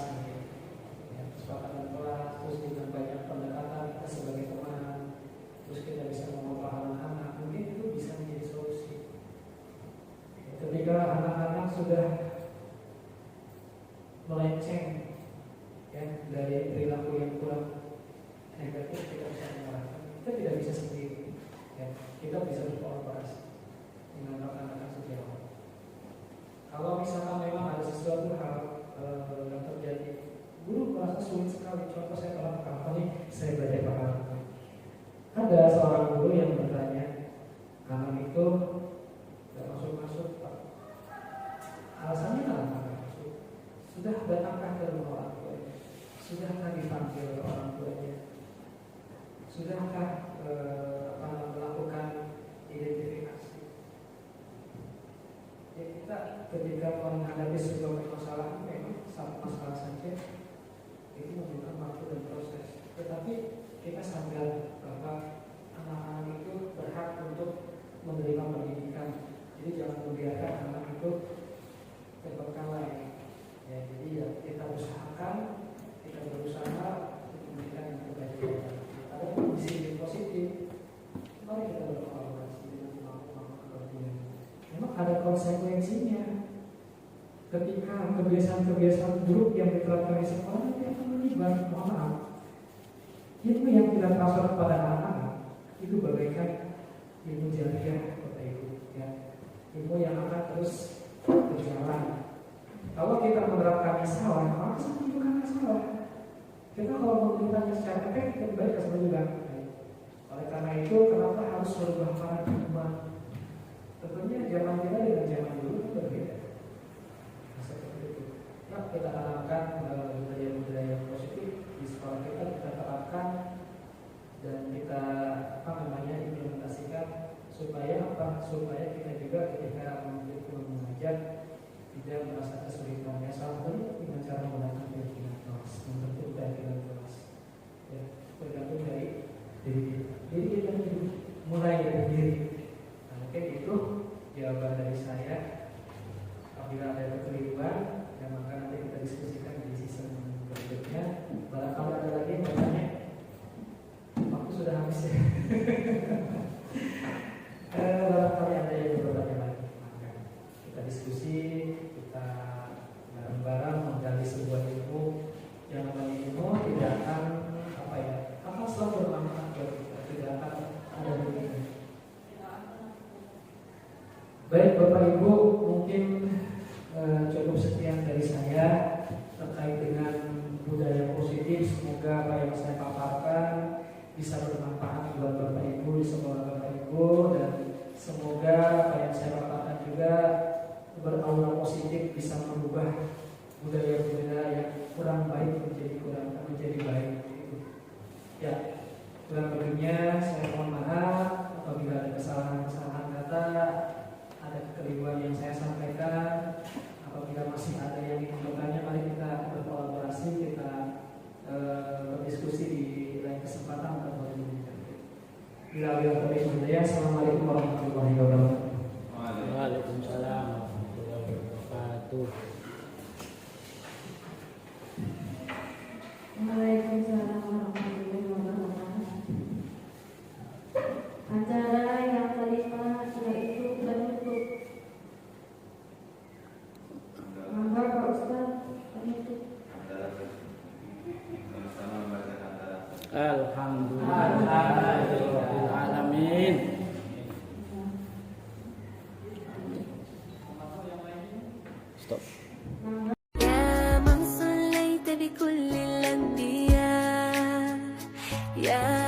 ya, kesepakatan kelas, terus dengan banyak pendekatan kita sebagai teman, terus kita bisa mengobrol anak-anak, mungkin itu bisa menjadi solusi. Ketika dari perilaku yang kurang negatif kita bisa mengarahkan. Kita tidak bisa sendiri, ya. Kita bisa berkolaborasi dengan rekan-rekan sejawat. Kalau misalkan memang ada sesuatu hal yang terjadi, guru merasa sulit sekali. Contoh saya pernah apa nih, saya belajar pengalaman. Ada seorang guru yang bertanya, anak itu tidak masuk Pak. Alasannya kenapa nggak masuk? Sudah datangkah ke rumah orang tuanya? Sudahkah dipanggil orang tuanya? Sudahkah melakukan identifikasi? Ya, kita ketika menghadapi sebuah permasalahan, memang satu masalah saja itu membutuhkan waktu dan proses. Tetapi kita sadar bahwa anak-anak itu berhak untuk menerima pendidikan. Jadi jangan membiarkan anak itu terbengkalai. Ya, jadi ya kita usahakan, kita berusaha untuk memberikan yang terbaik. Ada kondisi positif, mari kita berkolaborasi dengan kemampuan kepentingan. Memang ada konsekuensinya. Ketika kebiasaan-kebiasaan buruk yang diterapkan di sekolah itu akan menyebar, mohon maaf. Ilmu yang kita transfer kepada anak-anak itu bagaikan ilmu jariah, Bapak Ibu, ya. Ilmu yang akan terus berjalan. Kalau kita menerapkannya salah, maka sama juga akan salah. Kita kalau memberikannya secara efektif, lebih baik sama juga. Oleh karena itu, kenapa harus merubah paradigma? Tentunya zaman kita dengan zaman dulu itu berbeda. Seperti itu. Nah, kita tanamkan budaya-budaya positif di sekolah kita terapkan dan kita implementasikan supaya kita juga ketika mengajar tidak merasa kesulitan. Ya, salah satunya dengan cara menggunakan keyakinan kelas, membentuk keyakinan kelas. Ya, tergantung dari diri kita. Jadi kita mulai dari diri. Nah, mungkin itu jawaban dari saya. Apabila ada kekeliruan, ya maka nanti kita diskusikan di season berikutnya. Barangkali ada lagi yang bertanya. Waktu sudah habis ya. Barangkali ada yang bertanya lagi. Maka kita diskusi, kita bareng-bareng menggali sebuah ilmu yang namanya ilmu tidak akan akan selalu bermanfaat buat kita, tidak akan ada begini. Baik Bapak Ibu, mungkin cukup sekian dari saya terkait dengan budaya positif. Semoga apa yang saya paparkan bisa bermanfaat buat Bapak Ibu di sekolah Bapak Ibu, dan semoga apa yang saya paparkan juga beraura positif, bisa merubah budaya-budaya yang kurang baik menjadi baik. Ya, kurang lebihnya saya mohon maaf apabila ada kesalahan-kesalahan kata, ada kekeliruan yang saya sampaikan. Apabila masih ada yang ingin bertanya, mari kita berkolaborasi, kita berdiskusi di lain kesempatan atau di Bila Assalamualaikum warahmatullahi wabarakatuh. Waalaikumsalam warahmatullahi wabarakatuh. Waalaikumsalam warahmatullahi wabarakatuh. Acara yang kelima yaitu penutup. Mangga Pak Ustaz, penutup. Alhamdulillahirrahmanirrahim. Stop. يا من صليت بكل الأنبياء يا